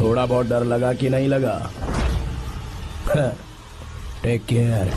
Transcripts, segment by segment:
थोड़ा बहुत डर लगा कि नहीं लगा? Take care.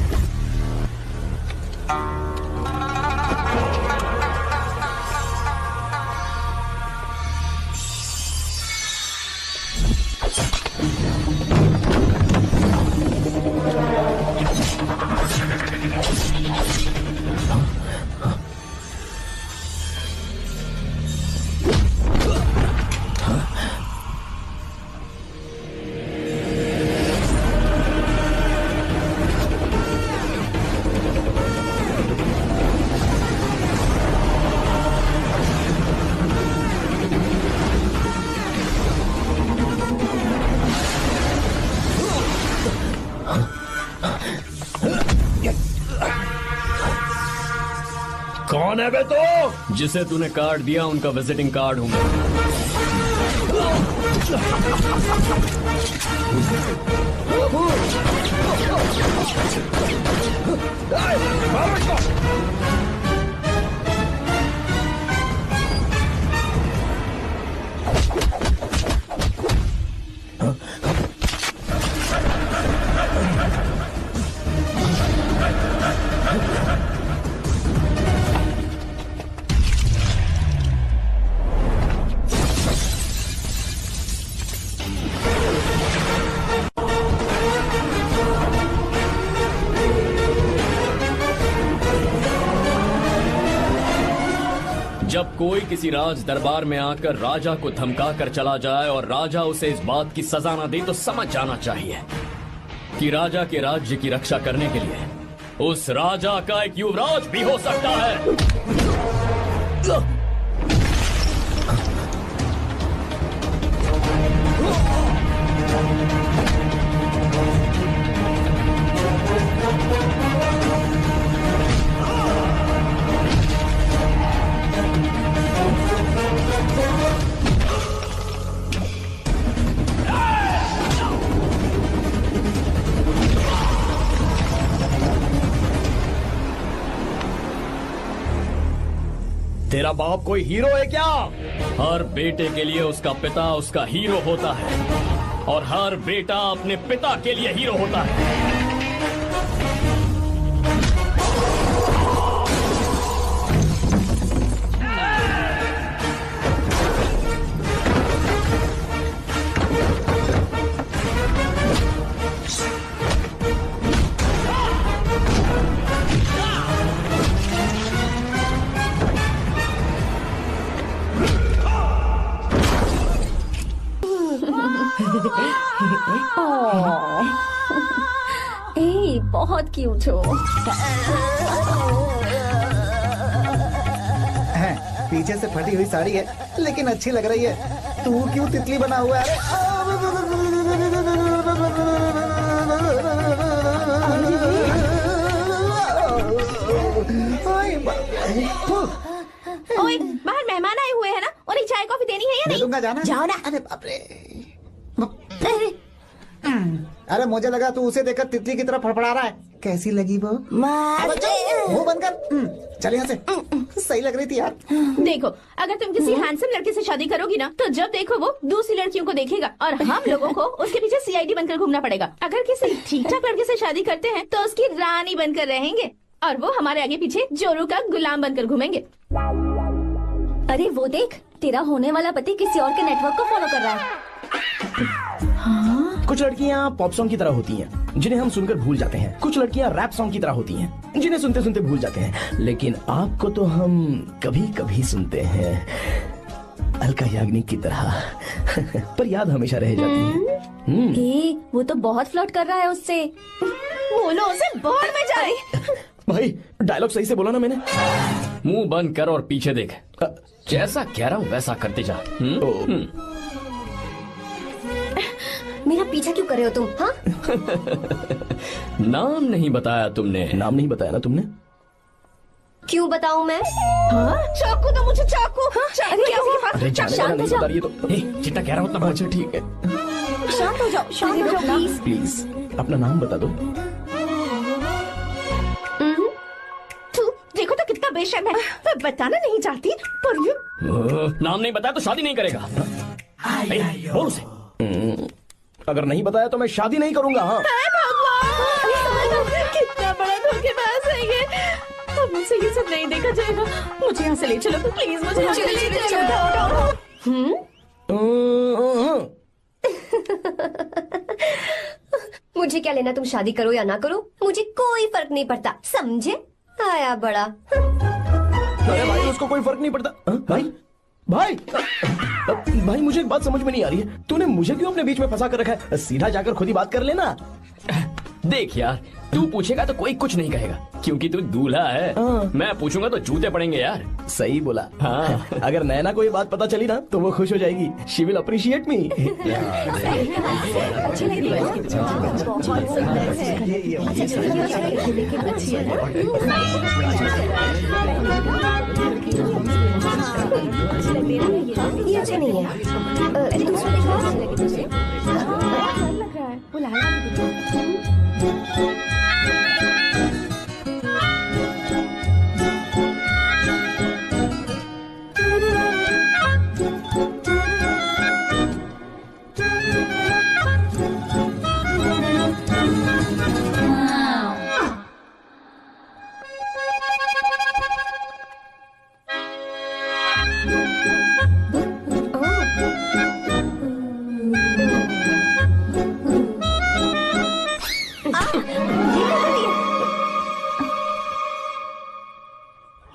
कौन है बे तो? जिसे तूने कार्ड दिया उनका विजिटिंग कार्ड हूं मैं। जब कोई किसी राज दरबार में आकर राजा को धमका कर चला जाए और राजा उसे इस बात की सजा न दे तो समझ जाना चाहिए कि राजा के राज्य की रक्षा करने के लिए उस राजा का एक युवराज भी हो सकता है। तेरा बाप कोई हीरो है क्या? हर बेटे के लिए उसका पिता उसका हीरो होता है और हर बेटा अपने पिता के लिए हीरो होता है। ए, बहुत क्यूट हो। पीछे से फटी हुई साड़ी है लेकिन अच्छी लग रही है। तू क्यों तितली बना हुआ है? ओए, बाहर मेहमान आए हुए हैं ना, उन्हें चाय कॉफी देनी है या नहीं? दूंगा, जाना जाओ ना। अरे बाप रे। अरे मुझे लगा तू उसे देखकर तितली की तरफ फड़फड़ा रहा है। कैसी लगी वो? मुंह बंद कर। चल यहाँ से। सही लग रही थी यार। देखो, अगर तुम किसी हैंडसम लड़के से शादी करोगी ना तो जब देखो वो दूसरी लड़कियों को देखेगा और हम लोगों को उसके पीछे सीआईडी बनकर घूमना पड़ेगा। अगर किसी ठीक ठाक लड़के से शादी करते हैं तो उसकी रानी बनकर रहेंगे और वो हमारे आगे पीछे जोरू का गुलाम बनकर घूमेंगे। अरे वो देख, तेरा होने वाला पति किसी और के नेटवर्क को फॉलो कर रहा है। कुछ लड़कियां पॉप सॉन्ग की तरह होती हैं जिन्हें हम सुनकर भूल जाते हैं। कुछ लड़कियां रैप सॉन्ग की तरह होती हैं जिन्हें सुनते सुनते भूल जाते हैं। लेकिन आपको तो हम कभी कभी सुनते हैं अलका याग्निक की तरह पर याद हमेशा रह जाती है। ए, वो तो बहुत फ्लर्ट कर रहा है उससे। बोलो उसे बाहर में जाए। भाई डायलॉग सही से बोला ना मैंने? मुंह बंद कर और पीछे देख। जैसा कह रहा हूँ वैसा करते जा। मेरा पीछा क्यों कर रहे हो तुम? हाँ? नाम नहीं बताया तुमने। नाम नहीं बताया ना तुमने? क्यों बताऊं मैं? हाँ? चाकू दो मुझे, चाकू। अरे जाने वाला नहीं बता रही है तो। जितना कह रहा हूँ उतना। अच्छा ठीक है, शांत हो जाओ, शांत हो जाओ प्लीज। प्लीज अपना नाम बता दो। देखो तो कितना बेशर्म है। मैं बताना नहीं चाहती पर नाम नहीं बताया तो शादी नहीं करेगा। बोल उसे अगर नहीं बताया तो मैं शादी नहीं करूंगा। हाँ कितना बड़ा धोखेबाज है ये। अब मुझसे ये सब नहीं देखा जाएगा। मुझे यहाँ से ले चलो प्लीज, मुझे यहाँ से ले चलो। मुझे क्या लेना, तुम शादी करो या ना करो, मुझे कोई फर्क नहीं पड़ता, समझे? आया बड़ा। अरे भाई उसको कोई फर्क नहीं पड़ता। भाई भाई भाई मुझे एक बात समझ में नहीं आ रही है, तूने मुझे क्यों अपने बीच में फंसा कर रखा है? सीधा जाकर खुद ही बात कर लेना। देख यार, तू पूछेगा तो कोई कुछ नहीं कहेगा क्योंकि तू दूल्हा है। मैं पूछूंगा तो जूते पड़ेंगे यार। सही बोला। हाँ। अगर नैना को ये बात पता चली ना तो वो खुश हो जाएगी। शी विल अप्रिशिएट मी। ये अच्छा नहीं है। दूसरा देखो। वो लाल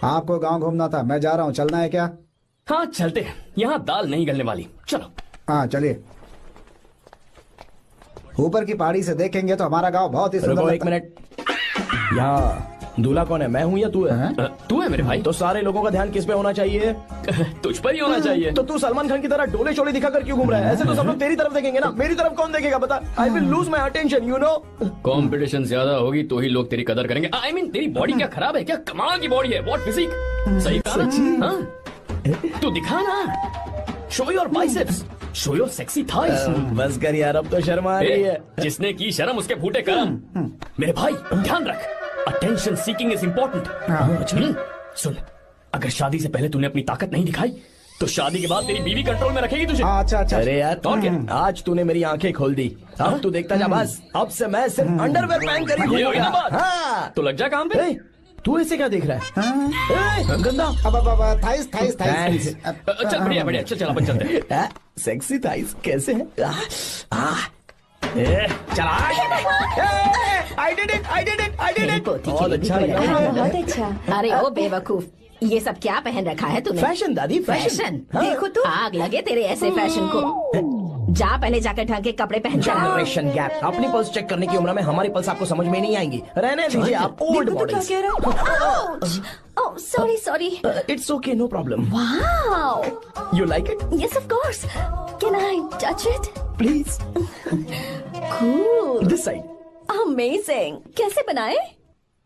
आपको गांव घूमना था, मैं जा रहा हूँ, चलना है क्या? हाँ चलते हैं, यहाँ दाल नहीं गलने वाली। चलो। हाँ चलिए। ऊपर की पहाड़ी से देखेंगे तो हमारा गांव बहुत ही सुंदर रुको एक लगता है। मिनट। यहाँ दूल्हा कौन है, मैं हूँ या तू है? तू है मेरे भाई। तो सारे लोगों का ध्यान किस पे होना चाहिए? तुझ पर ही होना चाहिए। तो तू सलमान खान की तरह डोले शोले दिखाकर क्यों घूम रहा है? ऐसे तो सब लोग तेरी तरफ देखेंगे ना, मेरी तरफ कौन देखेगा बता? I will lose my attention, you know. Competition ज्यादा होगी तो ही लोग तेरी कदर करेंगे। आई मीन तेरी बॉडी क्या खराब है क्या? कमाल की बॉडी है, व्हाट फिजिक। सही कहा ना? हाँ? तू दिखा ना, show your biceps, show your sexy thighs. बस कर यार, अब तो शर्मा आ रही है। जिसने की शर्म उसके फूटे करम। मेरे भाई ध्यान रख, अटेंशन सीकिंग इज इम्पोर्टेंट। सुन, अगर शादी से पहले तूने अपनी ताकत नहीं दिखाई तो शादी के बाद तेरी बीवी कंट्रोल में रखेगी तुझे। हाँ, अच्छा। अरे यार और क्या? आज तूने मेरी आंखें खोल दी। अब तू देखता जा बस, अब से मैं सिर्फ अंडरवेयर पहन कर ही ये हुई ना घूमूंगा। बात? हाँ। तो लग जा काम पे। ए, तू ऐसे क्या देख रहा है? ए, गंदा। अब थाइस। Thanks. चल बढ़िया बढ़िया, चल अपन चलते हैं। सेक्सी थाइस कैसे है? चला। I did it. बहुत अच्छा लगा। बहुत अच्छा। अरे ओ बेवकूफ, ये सब क्या पहन रखा है तूने? फैशन दादी, फैशन। हाँ। देखो तू, आग लगे तेरे ऐसे फैशन को। जा पहले जाकर ढंग के कपड़े पहन कर आओ। Generation gap. अपनी पल्स चेक करने की उम्र में हमारी पल्स आपको समझ में नहीं आएंगी। रहने दीजिए आप old models. Oh sorry. It's okay, no problem. Wow, you like it? Yes of course. Can I touch it? Please. Cool, this side. Amazing. कैसे बनाए?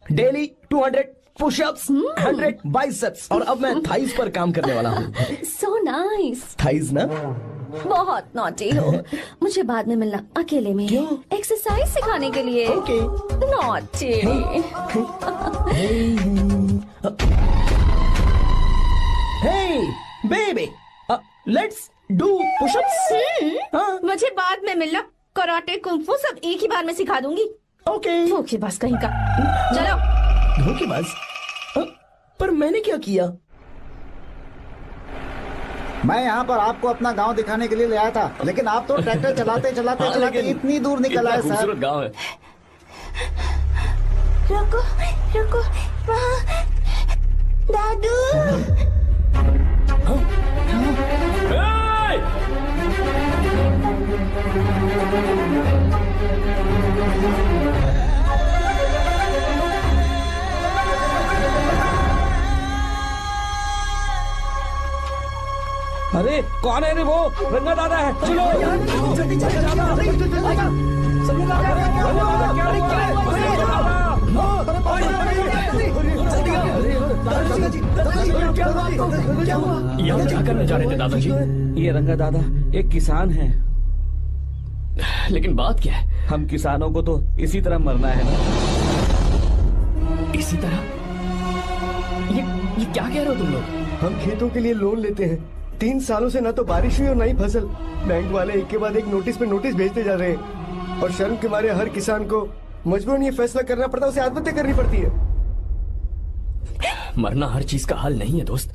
डेली 200 पुशअप्स, 100 बाइसेप्स, और अब मैं थाइस पर काम करने वाला हूँ। So nice. थाइस ना? बहुत नॉटी हो। मुझे बाद में मिलना अकेले में। क्यों? एक्सरसाइज सिखाने के लिए। Okay. Naughty. Hey baby, let's do pushups. हाँ, मुझे बाद में मिलना। कराटे कुंफू सब एक ही बार में सिखा दूंगी। ओके। धोखेबाज कहीं का। चलो। धोखेबाज? पर मैंने क्या किया? मैं यहाँ पर आपको अपना गांव दिखाने के लिए ले आया था, लेकिन आप तो ट्रैक्टर चलाते इतनी दूर निकल आए सर। खूबसूरत गाँव है। रुको वहाँ दादू। अरे कौन है रे वो? रंगा दादा है, चलो जल्दी यहाँ क्या करने जा रहे थे दादाजी? ये रंगा दादा एक किसान है। लेकिन बात क्या है? हम किसानों को तो इसी तरह मरना है ना। इसी तरह? ये क्या कह रहे हो तुम लोग? हम खेतों के लिए लोन लेते हैं, 3 सालों से ना तो बारिश हुई और ना ही फसल। बैंक वाले एक के बाद एक नोटिस पे नोटिस भेजते जा रहे हैं और शर्म के मारे हर किसान को मजबूरन ये फैसला करना पड़ता है, उसे आत्महत्या करनी पड़ती है। मरना हर चीज का हल नहीं है दोस्त,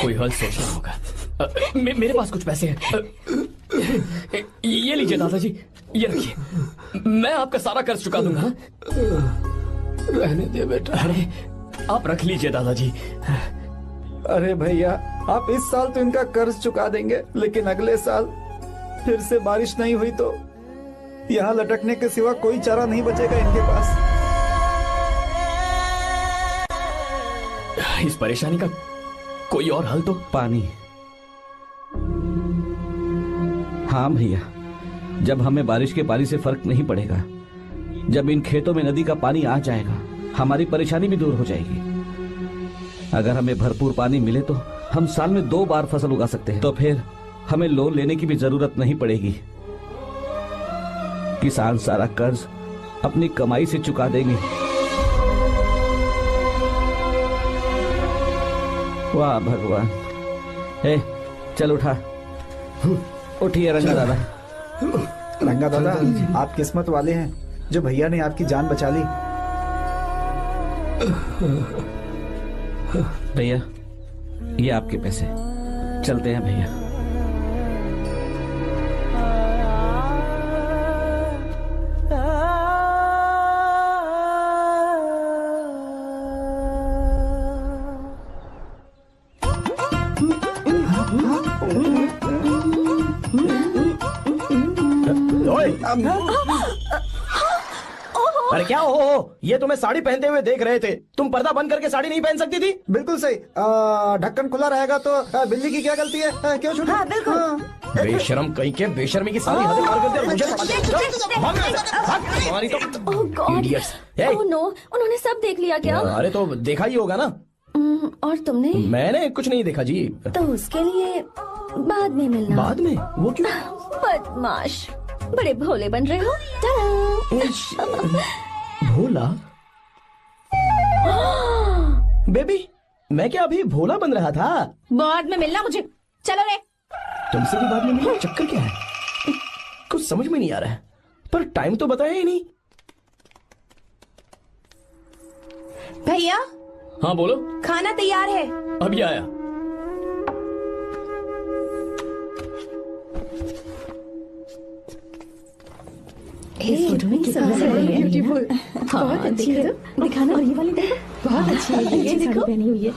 कोई हल सोचना होगा। मेरे पास कुछ पैसे हैं, ये लीजिए दादाजी, ये रखिए, मैं आपका सारा कर्ज चुका दूंगा। रहने दे बेटा। अरे आप रख लीजिए दादाजी। अरे भैया, आप इस साल तो इनका कर्ज चुका देंगे, लेकिन अगले साल फिर से बारिश नहीं हुई तो यहाँ लटकने के सिवा कोई चारा नहीं बचेगा इनके पास। इस परेशानी का कोई और हल तो? पानी। हाँ भैया, जब हमें बारिश के पानी से फर्क नहीं पड़ेगा, जब इन खेतों में नदी का पानी आ जाएगा, हमारी परेशानी भी दूर हो जाएगी। अगर हमें भरपूर पानी मिले तो हम साल में 2 बार फसल उगा सकते हैं, तो फिर हमें लोन लेने की भी जरूरत नहीं पड़ेगी। किसान सारा कर्ज अपनी कमाई से चुका देंगे। वाह भगवान। चल उठा, उठिए रंगा दादा। रंगा दादा, आप किस्मत वाले हैं जो भैया ने आपकी जान बचा ली। भैया ये आपके पैसे, चलते हैं भैया। अरे क्या हो, ये तुम्हें साड़ी पहनते हुए देख रहे थे, तुम पर्दा बंद करके साड़ी नहीं पहन सकती थी? बिल्कुल सही। ढक्कन खुला रहेगा तो बिल्ली की क्या गलती है? क्यों छूटी? हाँ, बिल्कुल। बेशरम कहीं के, बेशर्मी की सारी हदें पार कर दी और मुझे तुम्हारी तो ओह गॉड, idiots। ओह नो, उन्होंने सब देख लिया क्या? अरे तो देखा ही होगा ना। और तुमने? मैंने कुछ नहीं देखा जी। तो उसके लिए बाद में मिलना। बाद में? वो क्यों? बदमाश, बड़े भोले बन रहे हो। भोला? बेबी, मैं क्या अभी भोला बन रहा था? बाद में मिलना मुझे, चलो रे। तुमसे भी बाद में मिलना? चक्कर क्या है? कुछ समझ में नहीं आ रहा है, पर टाइम तो बताया ही नहीं। भैया। हाँ बोलो। खाना तैयार है। अभी आया। इस फोटो में कितना ब्यूटीफुल, बहुत अच्छी है। दिखाना, और ये वाली देखो, बहुत अच्छी है। ये देखो, पहनी हुई है,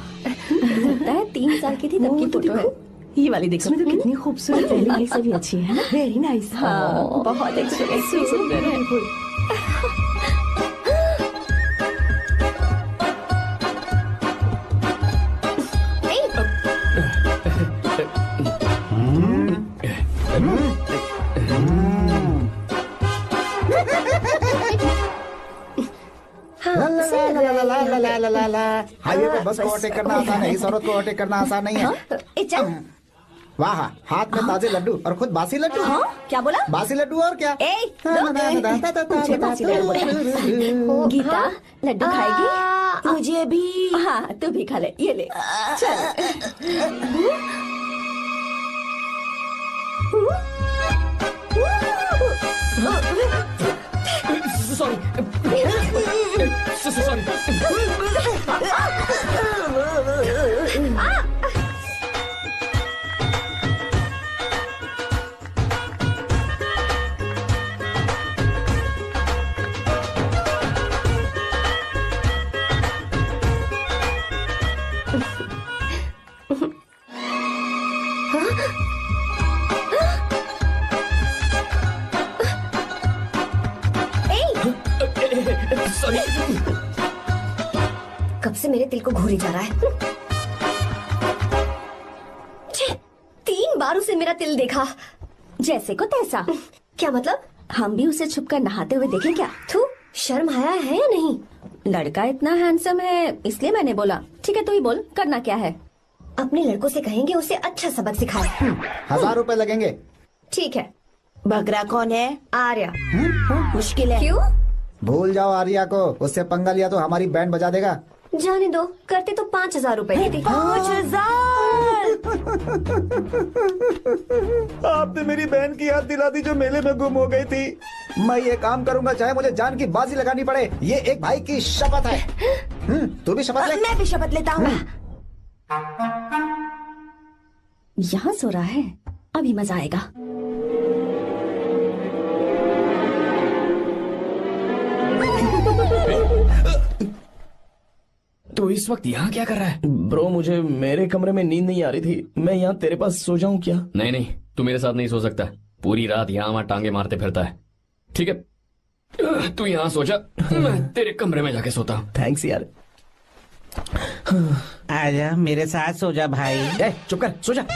लगता है 3 साल की थी तब की फोटो है। ये वाली देखो, इसमें तो कितनी खूबसूरत पहली से भी अच्छी है ना। Very nice. हाँ, बहुत अच्छी, सुंदर है। हाईवे पे बस को ओवरटेक करना आसान है, इस औरत को ओवरटेक करना आसान नहीं है। वाह, हाथ में ताजे लड्डू और खुद बासी लड्डू। क्या बोला? बासी लड्डू और क्या? मुझे बासी लड्डू बोला। गीता, लड्डू खाएगी? मुझे भी। हाँ, तू भी खा ले, ये ले, चल। सॉरी। कब से मेरे दिल को घूरी जा रहा है। 3 बार उसे मेरा तिल देखा, जैसे को तैसा। क्या मतलब? हम भी उसे छुपकर नहाते हुए देखें क्या? थू, शर्म आया है या नहीं? लड़का इतना हैंडसम है इसलिए मैंने बोला। ठीक है, तू ही बोल, करना क्या है? अपने लड़कों से कहेंगे उसे अच्छा सबक सिखाए। 1000 रुपए लगेंगे। ठीक है। बकरा कौन है? आर्या। मुश्किल है। क्यों? भूल जाओ आर्या को, उससे पंगा लिया तो हमारी बैंड बजा देगा। जाने दो, करते तो 5000 रुपए देते। 5000? आपने मेरी बहन की याद दिला दी जो मेले में गुम हो गई थी। मैं ये काम करूंगा चाहे मुझे जान की बाजी लगानी पड़े। ये एक भाई की शपथ है। तू भी शपथ ले। मैं भी शपथ लेता हूँ। यहाँ सो रहा है, अभी मजा आएगा। तो इस वक्त यहाँ क्या कर रहा है? ब्रो मुझे मेरे कमरे में नींद नहीं आ रही थी, मैं यहाँ तेरे पास सो जाऊं क्या? नहीं नहीं, तू मेरे साथ नहीं सो सकता। पूरी रात यहाँ वहाँ टांगे मारते फिरता है। ठीक है, तू यहाँ सो जा, मैं तेरे कमरे में जाके सोता हूँ। थैंक्स यार। आजा मेरे साथ सो जा भाई। चुप कर, सो जा। वो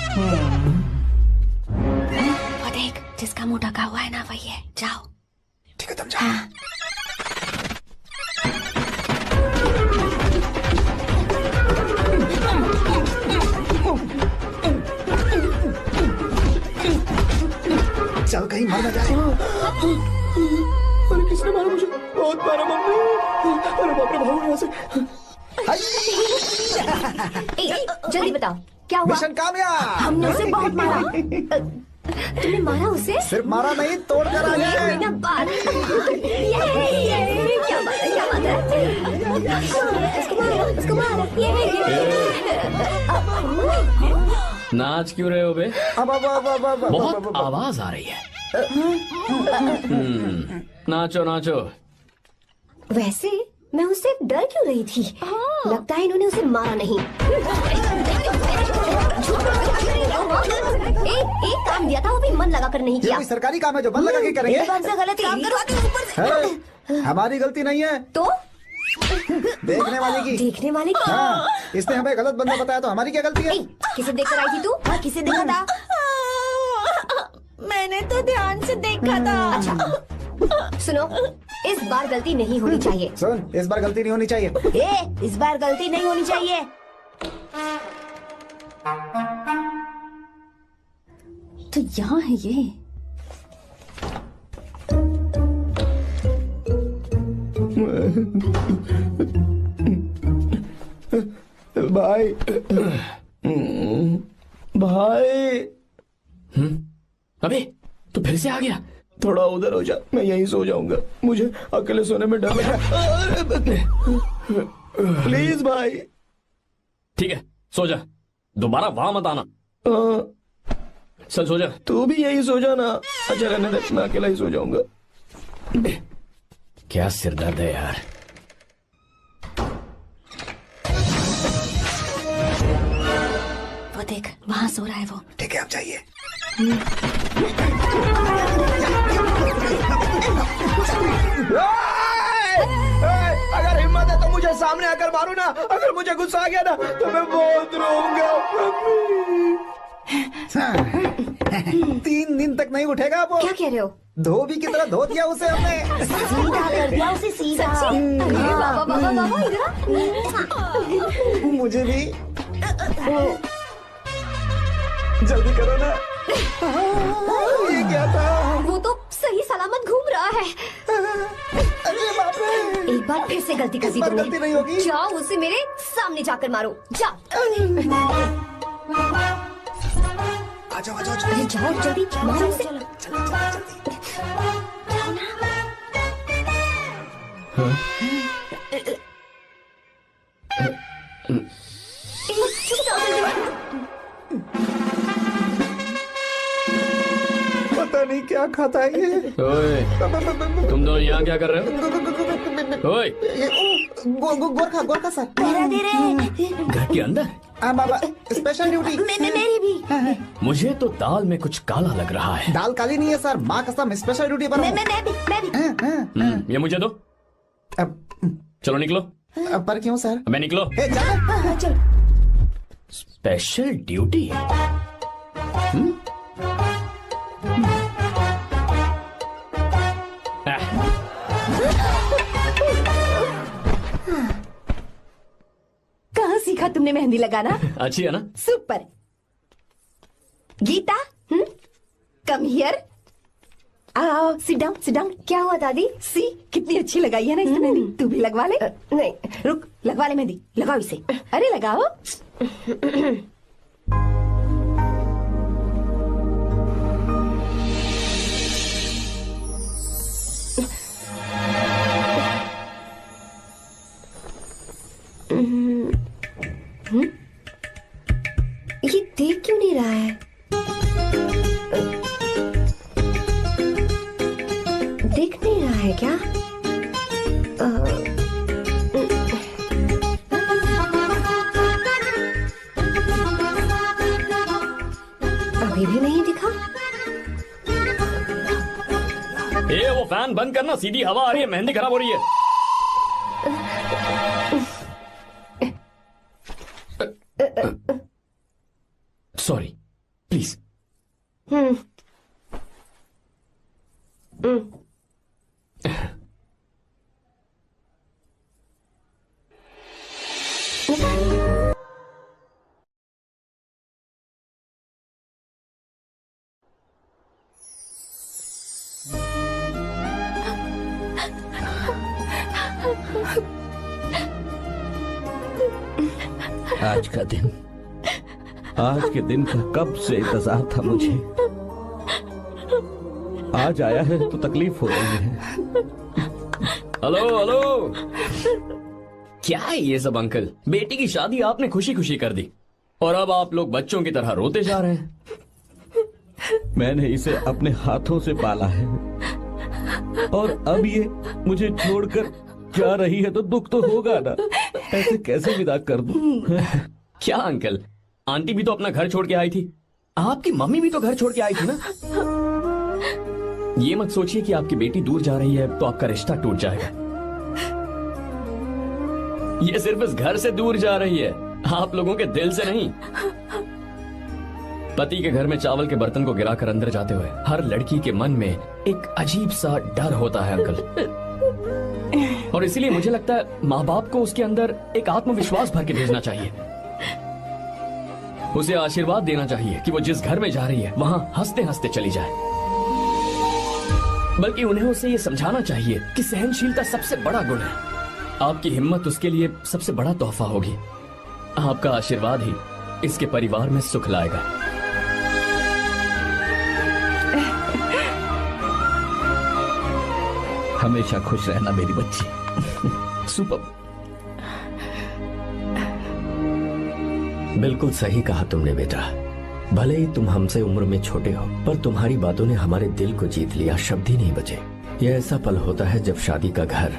देख, जिसका मुंह ढका हुआ है ना वही है। जाओ। ठीक है, तुम जाओ। चल कहीं मर न जाए। अरे किसने मारा मुझे? बहुत मारा मम्मी। अरे बाप रे, भागो यहाँ से। जल्दी बताओ क्या हुआ? मिशन कामयाब। हमने उसे बहुत मारा। तुमने मारा उसे? सिर्फ मारा नहीं, तोड़ कर आ गए। कोई ना बात। क्या बात है, क्या बात है? उसको मारो। नाच क्यों रहे हो बे? बहुत आवाज आ रही है। नाचो नाचो। वैसे मैं उससे डर क्यों रही थी? लगता है इन्होंने उसे मारा नहीं। एक काम दिया था, वो भी मन लगा कर नहीं ये किया। कोई सरकारी काम है जो मन लगा के करेंगे? एकदम से गलत काम करवाते हो ऊपर से। हमारी गलती नहीं है, तो देखने वाले की। देखने वाले की? हाँ, इसने हमें गलत बंदा बताया तो हमारी क्या गलती है? किसे देखकर आई थी तू? हाँ, किसे देखा था? मैंने तो ध्यान से देखा था। अच्छा सुनो, इस बार गलती नहीं होनी चाहिए। सुन, इस बार गलती नहीं होनी चाहिए। इस बार गलती नहीं होनी चाहिए। तो यहाँ है ये। भाई भाई। अबे तू फिर से आ गया? थोड़ा उधर हो जा, मैं यहीं सो जाऊंगा। मुझे अकेले सोने में डर लग रहा है। प्लीज भाई। ठीक है, सो जा, दोबारा वहां मत आना। चल सो जा। तू भी यही सो जा ना। अच्छा रहने दे, मैं अकेला ही सो जाऊंगा। क्या सिरदर्द है यार। वो देख, वहाँ सो रहा है वो। ठीक है, आप जाइए। अगर हिम्मत है तो मुझे सामने आकर मारो ना। अगर मुझे गुस्सा आ गया ना तो मैं बहुत रोऊंगा। 3 दिन तक नहीं उठेगा वो। क्या कह रहे हो? धोबी की तरह धो दिया उसे हमने। सीधा कर दिया उसे, सीधा। बाबा बाबा बाबा इधर। मुझे भी जल्दी करो ना। ये क्या था? वो तो सही सलामत घूम रहा है। अरे बाप रे, एक बार फिर से गलती कर दी इस बार गलती नहीं होगी। तुमने। जाओ उसे मेरे सामने जाकर मारो। जाओ। आ जाओ, आ जाओ। अरे जाओ जल्दी मारो उसे। पता नहीं क्या खाता है ये। ओए, तुम दोनों यहाँ क्या कर रहे हो? ओए, गोरखा सर। घर के अंदर? बाबा, स्पेशल ड्यूटी। मेरी भी। मुझे तो दाल में कुछ काला लग रहा है। दाल काली नहीं है सर, माँ कसम, स्पेशल ड्यूटी पर हूँ। मैं भी। ये मुझे दो। चलो निकलो। पर क्यों सर? मैं निकलो। चल। Special duty? कहाँ सीखा तुमने मेहंदी लगाना? अच्छी है ना? सुपर। Geeta, come here. आओ, सिट डाउन, सिट डाउन। क्या हुआ दादी? सी कितनी अच्छी लगाई है ना इसने मेहंदी। तू भी लगवा ले। नहीं। रुक, लगवा ले मेहंदी। लगाओ इसे। अरे लगाओ। दिख नहीं रहा है क्या? अभी भी नहीं दिखा। वो फैन बंद करना, सीधी हवा आ रही है, मेहंदी खराब हो रही है। Sorry, please. आज के दिन का कब से इंतजार था मुझे। आज आया है तो तकलीफ हो रही है। हेलो हेलो, क्या है ये सब अंकल? बेटी की शादी आपने खुशी खुशी कर दी और अब आप लोग बच्चों की तरह रोते जा रहे हैं। मैंने इसे अपने हाथों से पाला है और अब ये मुझे छोड़कर जा रही है तो दुख तो होगा ना। ऐसे कैसे विदा कर दूं? क्या अंकल, आंटी भी तो अपना घर छोड़ के आई थी, आपकी मम्मी भी तो घर छोड़ के आई थी ना। ये मत सोचिए कि आपकी बेटी दूर जा रही है तो आपका रिश्ता टूट जाएगा। ये सिर्फ इस घर से दूर जा रही है, आप लोगों के दिल से नहीं। पति के घर में चावल के बर्तन को गिराकर अंदर जाते हुए हर लड़की के मन में एक अजीब सा डर होता है अंकल, और इसीलिए मुझे लगता है माँ बाप को उसके अंदर एक आत्मविश्वास भर के भेजना चाहिए। उसे आशीर्वाद देना चाहिए कि वो जिस घर में जा रही है वहां हंसते हंसते चली जाए। बल्कि उन्हें उसे ये समझाना चाहिए कि सहनशीलता सबसे बड़ा गुण है। आपकी हिम्मत उसके लिए सबसे बड़ा तोहफा होगी। आपका आशीर्वाद ही इसके परिवार में सुख लाएगा। हमेशा खुश रहना मेरी बच्ची। सुपर। बिल्कुल सही कहा तुमने बेटा। भले ही तुम हमसे उम्र में छोटे हो, पर तुम्हारी बातों ने हमारे दिल को जीत लिया, शब्द ही नहीं बचे। यह ऐसा पल होता है जब शादी का घर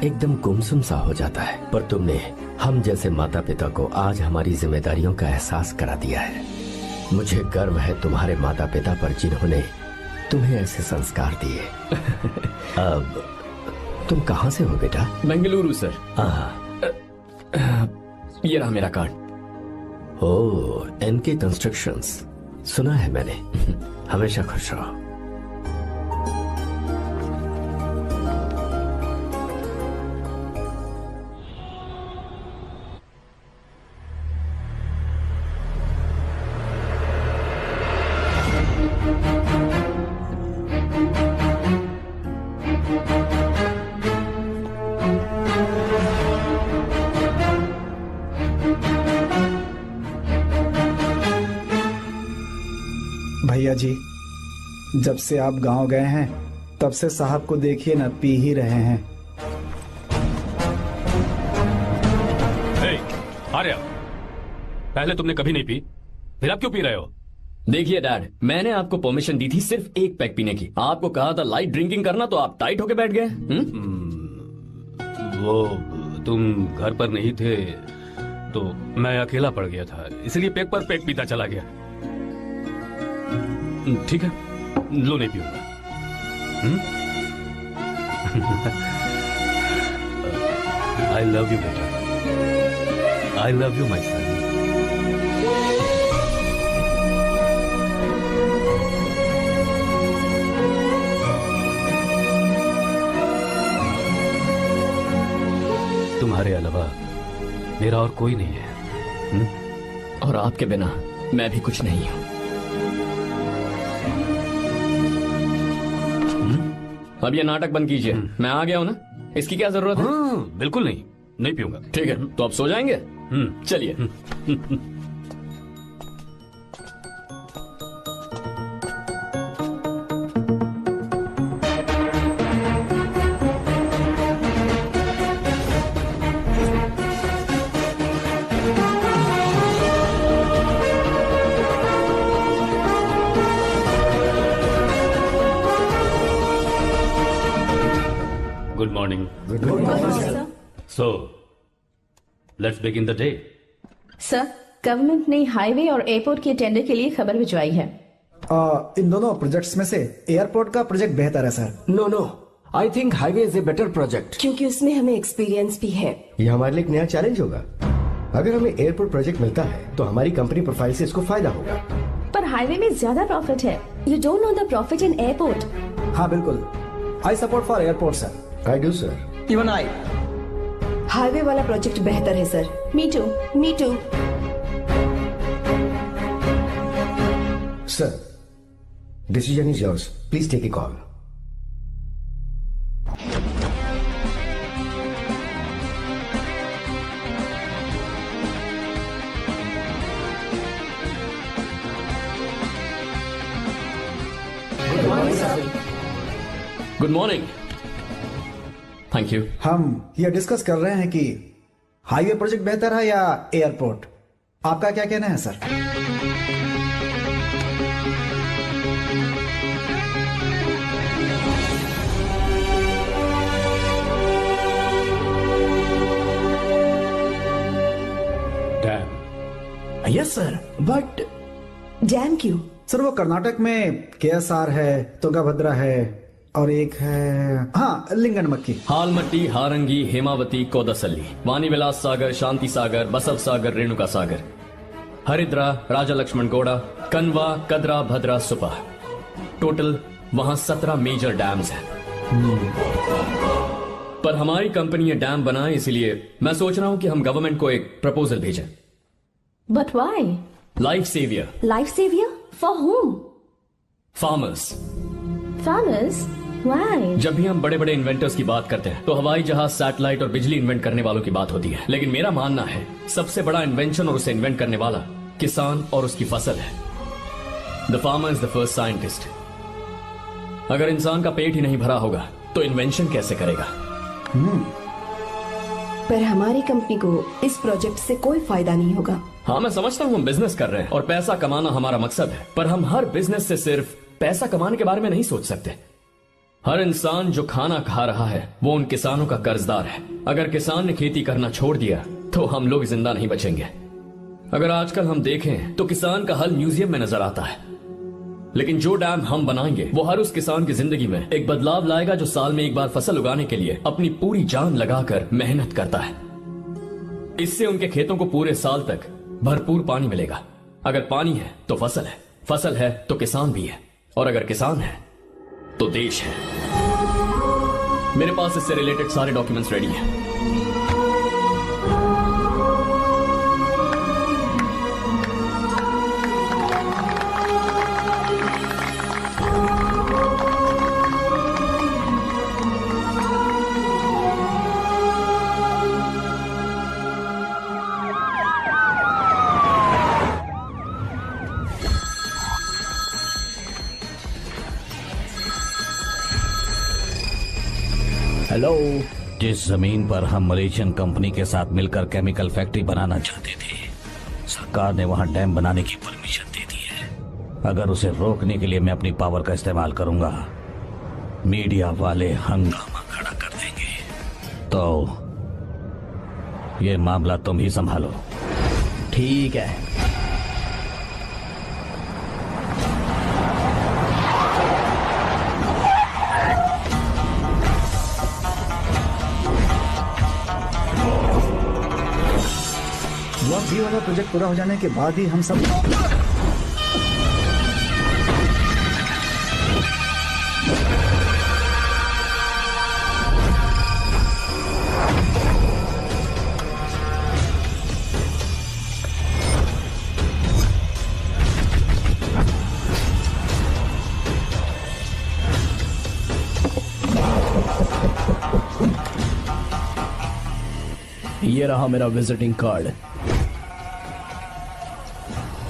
एकदम गुमसुम सा हो जाता है, पर तुमने हम जैसे माता पिता को आज हमारी जिम्मेदारियों का एहसास करा दिया है। मुझे गर्व है तुम्हारे माता पिता पर जिन्होंने तुम्हें ऐसे संस्कार दिए। अब तुम कहाँ से हो बेटा? बेंगलुरु सर। ये रहा मेरा कार्ड। ओह, एनके कंस्ट्रक्शंस, सुना है मैंने। हमेशा खुश रहो। भैया जी, जब से आप गांव गए हैं तब से साहब को देखिए ना, पी ही रहे हैं। आर्या, पहले तुमने कभी नहीं पी, फिर आप क्यों पी रहे हो? देखिए डैड, मैंने आपको परमिशन दी थी सिर्फ एक पैक पीने की। आपको कहा था लाइट ड्रिंकिंग करना, तो आप टाइट होके बैठ गए। वो तुम घर पर नहीं थे तो मैं अकेला पड़ गया था, इसलिए पैक पर पैक पीता चला गया। ठीक है, लो नहीं पीऊंगा। आई लव यू बेटा, आई लव यू माई सन। तुम्हारे अलावा मेरा और कोई नहीं है। और आपके बिना मैं भी कुछ नहीं हूं। अब ये नाटक बंद कीजिए, मैं आ गया हूं ना, इसकी क्या जरूरत है? बिल्कुल नहीं, नहीं पीऊंगा। ठीक है, तो आप सो जाएंगे? चलिए। Good morning so let's begin the day. Sir, government ने हाईवे और एयरपोर्ट के टेंडर के लिए खबर भिजवाई है। इन दोनों प्रोजेक्ट्स में से एयरपोर्ट का प्रोजेक्ट बेहतर है sir. No, I think highway is a better project. क्योंकि उसमें हमें एक्सपीरियंस भी है। ये हमारे लिए एक नया चैलेंज होगा। अगर हमें एयरपोर्ट प्रोजेक्ट मिलता है तो हमारी कंपनी प्रोफाइल से इसको फायदा होगा। पर हाईवे में ज्यादा प्रॉफिट है। You don't know the profit in airport. हाँ बिल्कुल, I support for airport sir. I do sir. Even I. Highway वाला प्रोजेक्ट बेहतर है sir. Me too. Sir, decision is yours, please take a call. Good morning. Thank you. हम ये discuss कर रहे हैं कि हाईवे प्रोजेक्ट बेहतर है या एयरपोर्ट। आपका क्या कहना है sir? Dam. Yes sir, but dam क्यों? सर वो कर्नाटक में केएसआर है, तुंगाभद्रा है और एक है हाँ लिंगनमक्की। हालमट्टी, हारंगी, हेमावती, कोदसल्ली, वानी विलास सागर, शांति सागर, बसव सागर, रेणुका सागर, हरिद्रा, राजा लक्ष्मण गौड़ा, कनवा, कदरा, भद्रा, सुपा। टोटल वहां 17 मेजर डैम्स हैं। पर हमारी कंपनी ये डैम बनाए, इसलिए मैं सोच रहा हूं कि हम गवर्नमेंट को एक प्रपोजल भेजें। But why? Life saviour. Life saviour for home? Farmers. Farmers? Why? जब भी हम बड़े बड़े इन्वेंटर्स की बात करते हैं तो हवाई जहाज, सैटेलाइट और बिजली इन्वेंट करने वालों की बात होती है, लेकिन मेरा मानना है सबसे बड़ा इन्वेंशन और उसे इन्वेंट करने वाला किसान और उसकी फसल है। The farmer is the first scientist. अगर इंसान का पेट ही नहीं भरा होगा तो इन्वेंशन कैसे करेगा? पर हमारी कंपनी को इस प्रोजेक्ट से कोई फायदा नहीं होगा। हाँ, मैं समझता हूँ हम बिजनेस कर रहे हैं और पैसा कमाना हमारा मकसद है, पर हम हर बिजनेस से सिर्फ पैसा कमाने के बारे में नहीं सोच सकते। हर इंसान जो खाना खा रहा है वो उन किसानों का कर्जदार है। अगर किसान ने खेती करना छोड़ दिया तो हम लोग जिंदा नहीं बचेंगे। अगर आजकल हम देखें तो किसान का हल म्यूजियम में नजर आता है, लेकिन जो डैम हम बनाएंगे वो हर उस किसान की जिंदगी में एक बदलाव लाएगा जो साल में एक बार फसल उगाने के लिए अपनी पूरी जान लगाकर मेहनत करता है। इससे उनके खेतों को पूरे साल तक भरपूर पानी मिलेगा। अगर पानी है तो फसल है तो किसान भी है, और अगर किसान है तो देश है। मेरे पास इससे रिलेटेड सारे डॉक्यूमेंट्स रेडी हैं। हेलो। जिस जमीन पर हम मलेशियन कंपनी के साथ मिलकर केमिकल फैक्ट्री बनाना चाहते थे, सरकार ने वहां डैम बनाने की परमिशन दे दी है। अगर उसे रोकने के लिए मैं अपनी पावर का इस्तेमाल करूंगा, मीडिया वाले हंगामा खड़ा कर देंगे। तो ये मामला तुम ही संभालो। ठीक है। ये वाला प्रोजेक्ट पूरा हो जाने के बाद ही हम सब ये रहा मेरा विजिटिंग कार्ड।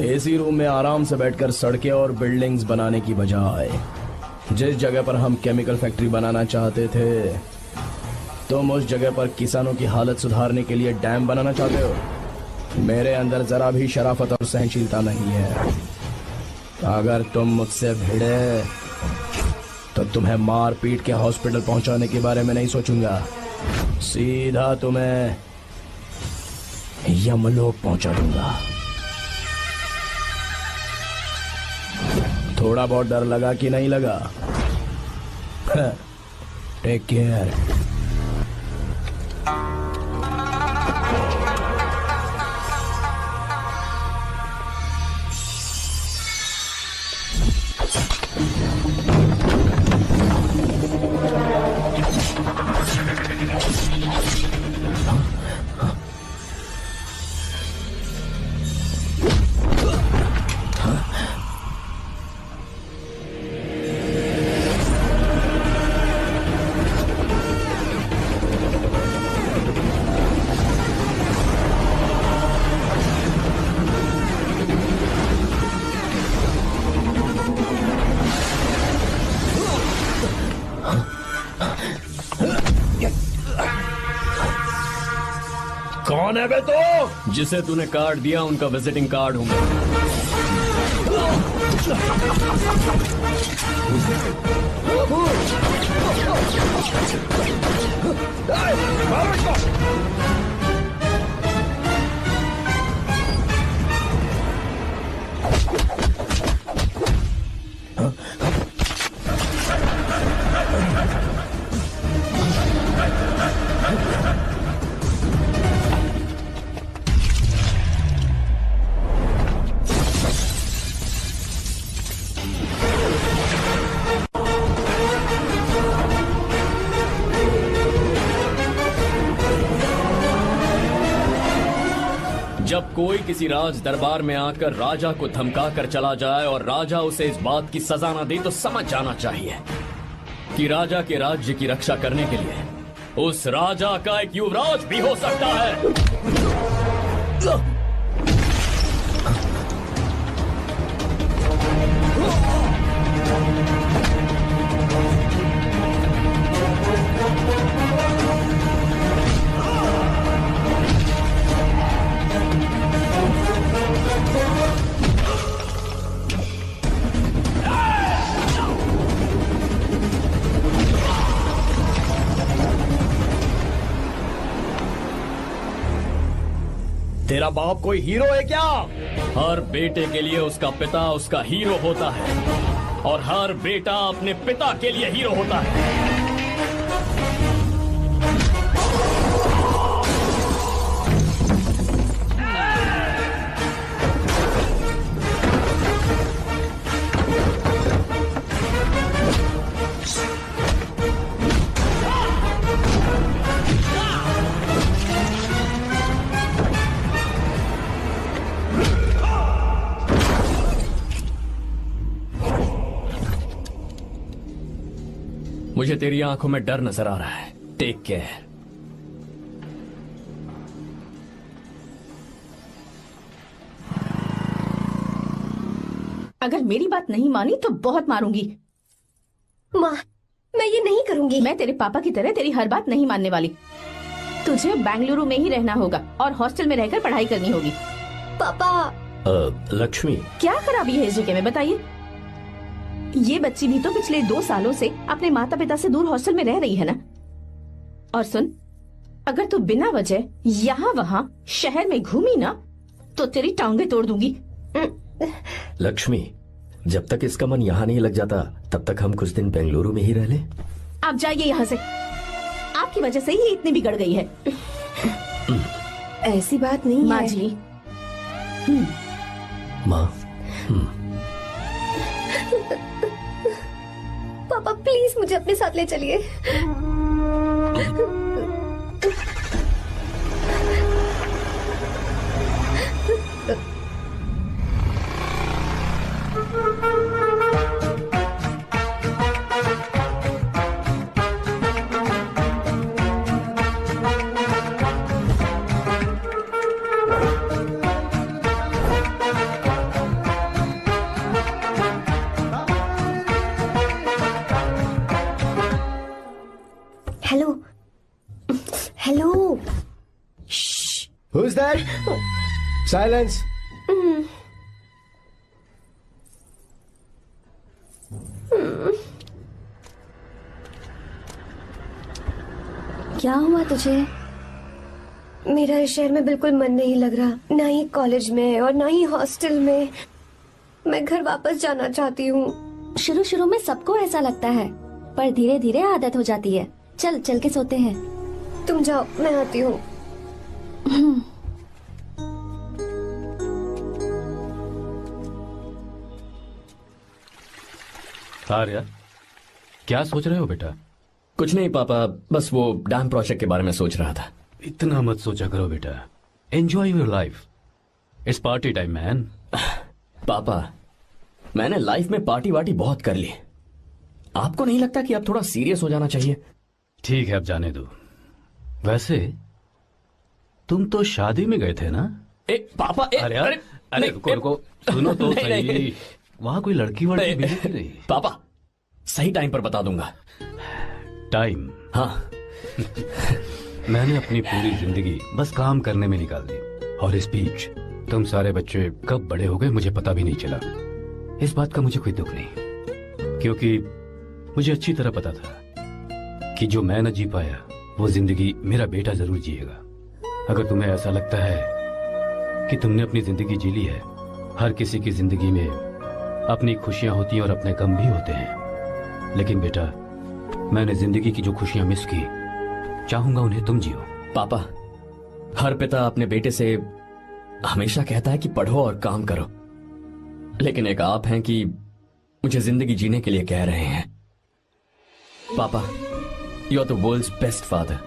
एसी रूम में आराम से बैठकर सड़कें और बिल्डिंग्स बनाने की बजाय जिस जगह पर हम केमिकल फैक्ट्री बनाना चाहते थे, तुम उस जगह पर किसानों की हालत सुधारने के लिए डैम बनाना चाहते हो। मेरे अंदर जरा भी शराफत और सहनशीलता नहीं है। अगर तुम मुझसे भिड़े तो तुम्हें मार पीट के हॉस्पिटल पहुंचाने के बारे में नहीं सोचूंगा, सीधा तुम्हें यमलोक पहुंचा दूंगा। थोड़ा बहुत डर लगा कि नहीं लगा? Take care. कौन है बे तो? जिसे तूने कार्ड दिया उनका विजिटिंग कार्ड हूं मैं। जब कोई किसी राज दरबार में आकर राजा को धमका कर चला जाए और राजा उसे इस बात की सजा न दे तो समझ जाना चाहिए कि राजा के राज्य की रक्षा करने के लिए उस राजा का एक युवराज भी हो सकता है। तेरा बाप कोई हीरो है क्या? हर बेटे के लिए उसका पिता उसका हीरो होता है और हर बेटा अपने पिता के लिए हीरो होता है। मुझे तेरी आंखों में डर नजर आ रहा है। Take care. अगर मेरी बात नहीं मानी तो बहुत मारूंगी। माँ, मैं ये नहीं करूंगी। मैं तेरे पापा की तरह तेरी हर बात नहीं मानने वाली। तुझे बेंगलुरु में ही रहना होगा और हॉस्टल में रहकर पढ़ाई करनी होगी। पापा। लक्ष्मी, क्या खराबी है इस जगह में बताइए? ये बच्ची भी तो पिछले 2 सालों से अपने माता पिता से दूर हॉस्टल में रह रही है ना। और सुन, अगर तू बिना वजह यहाँ वहाँ शहर में घूमी ना तो तेरी टांगे तोड़ दूंगी। लक्ष्मी, जब तक इसका मन यहाँ नहीं लग जाता तब तक हम कुछ दिन बेंगलुरु में ही रह लें। आप जाइए यहाँ से। आपकी वजह से ही इतनी बिगड़ गई है। ऐसी बात नहीं माँ है। जी। माँ। पापा प्लीज मुझे अपने साथ ले चलिए। Hello hello. Who's that? Silence. क्या हुआ तुझे? मेरा इस शहर में बिल्कुल मन नहीं लग रहा, ना ही कॉलेज में और ना ही हॉस्टल में। मैं घर वापस जाना चाहती हूँ। शुरू शुरू में सबको ऐसा लगता है, पर धीरे धीरे आदत हो जाती है। चल चल के सोते हैं। तुम जाओ, मैं आती हूँ। आर्या, क्या सोच रहे हो बेटा? कुछ नहीं पापा, बस वो डैम प्रोजेक्ट के बारे में सोच रहा था। इतना मत सोचा करो बेटा। Enjoy your life. It's party time man. पापा, मैंने लाइफ में पार्टी वार्टी बहुत कर ली। आपको नहीं लगता कि अब थोड़ा सीरियस हो जाना चाहिए? ठीक है, अब जाने दो। वैसे तुम तो शादी में गए थे ना? पापा, अरे रुको रुको, सुनो तो सही। वहां कोई लड़की वड़की मिली थी नहीं? पापा, सही टाइम पर बता दूंगा। टाइम? हाँ। मैंने अपनी पूरी जिंदगी बस काम करने में निकाल दी, और इस बीच तुम सारे बच्चे कब बड़े हो गए मुझे पता भी नहीं चला। इस बात का मुझे कोई दुख नहीं, क्योंकि मुझे अच्छी तरह पता था कि जो मैं न जी पाया वो जिंदगी मेरा बेटा जरूर जिएगा। अगर तुम्हें ऐसा लगता है कि तुमने अपनी जिंदगी जी ली है, हर किसी की जिंदगी में अपनी खुशियां होती हैं और अपने गम भी होते हैं, लेकिन बेटा मैंने जिंदगी की जो खुशियां मिस की, चाहूंगा उन्हें तुम जियो। पापा, हर पिता अपने बेटे से हमेशा कहता है कि पढ़ो और काम करो, लेकिन एक आप हैं कि मुझे जिंदगी जीने के लिए कह रहे हैं। पापा, you are the world's best father.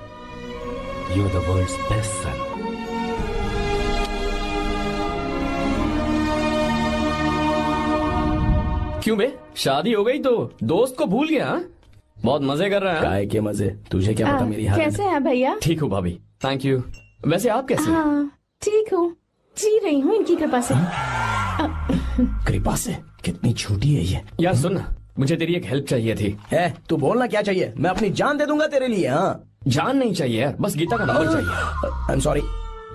You are the world's best son. क्यों बे, शादी हो गई तो दोस्त को भूल गया? बहुत मजे कर रहा है। काय के मजे, तुझे क्या पता मेरी हालत। कैसे हैं भैया? ठीक हूँ भाभी, थैंक यू। वैसे आप कैसे हैं? हाँ ठीक हूँ, जी रही हूँ इनकी कृपा से। कृपा से? कितनी झूठी है ये। यार सुन ना, मुझे तेरी एक हेल्प चाहिए थी। है, तू बोलना क्या चाहिए? मैं अपनी जान दे दूंगा तेरे लिए। हाँ, जान नहीं चाहिए यार, बस गीता का नंबर चाहिए। I am sorry.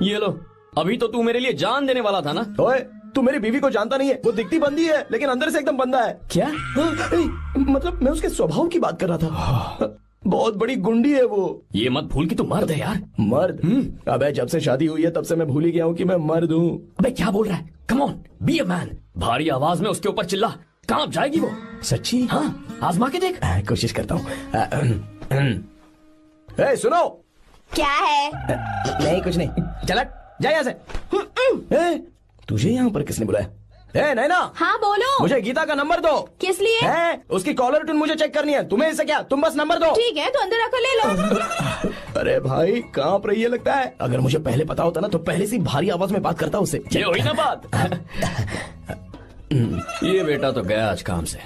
ये लो, अभी तो तू मेरे लिए जान देने वाला था ना। ओए, तू मेरी बीवी को जानता नहीं है। वो दिखती बंदी है लेकिन अंदर से एकदम बंदा है। क्या? मतलब मैं उसके स्वभाव की बात कर रहा था। बहुत बड़ी गुंडी है वो। ये मत भूल कि तू मर्द है यार। मर्द? अबे जब से शादी हुई है तब से मैं भूल ही गया हूँ कि मैं मर्द हूँ। अबे क्या बोल रहा है? Come on, be a man. भारी आवाज में उसके ऊपर चिल्ला, कांप जाएगी वो। सच्ची? हाँ, आजमा के देख। कोशिश करता हूँ। सुनो। क्या है? नहीं कुछ नहीं, चल जा यहाँ से। तुझे यहाँ पर किसने बुलाया? नैना। हाँ बोलो। मुझे गीता का नंबर दो। किस लिए? उसकी कॉलर ट्यून मुझे चेक करनी है। तुम्हें इससे क्या, तुम बस नंबर दो। ठीक है, तो अंदर आकर ले लो। अरे भाई, कांप रही है लगता है। अगर मुझे पहले पता होता ना तो पहले से भारी आवाज में बात करता उससे। ये हुई ना बात। ये बेटा तो गया आज काम से।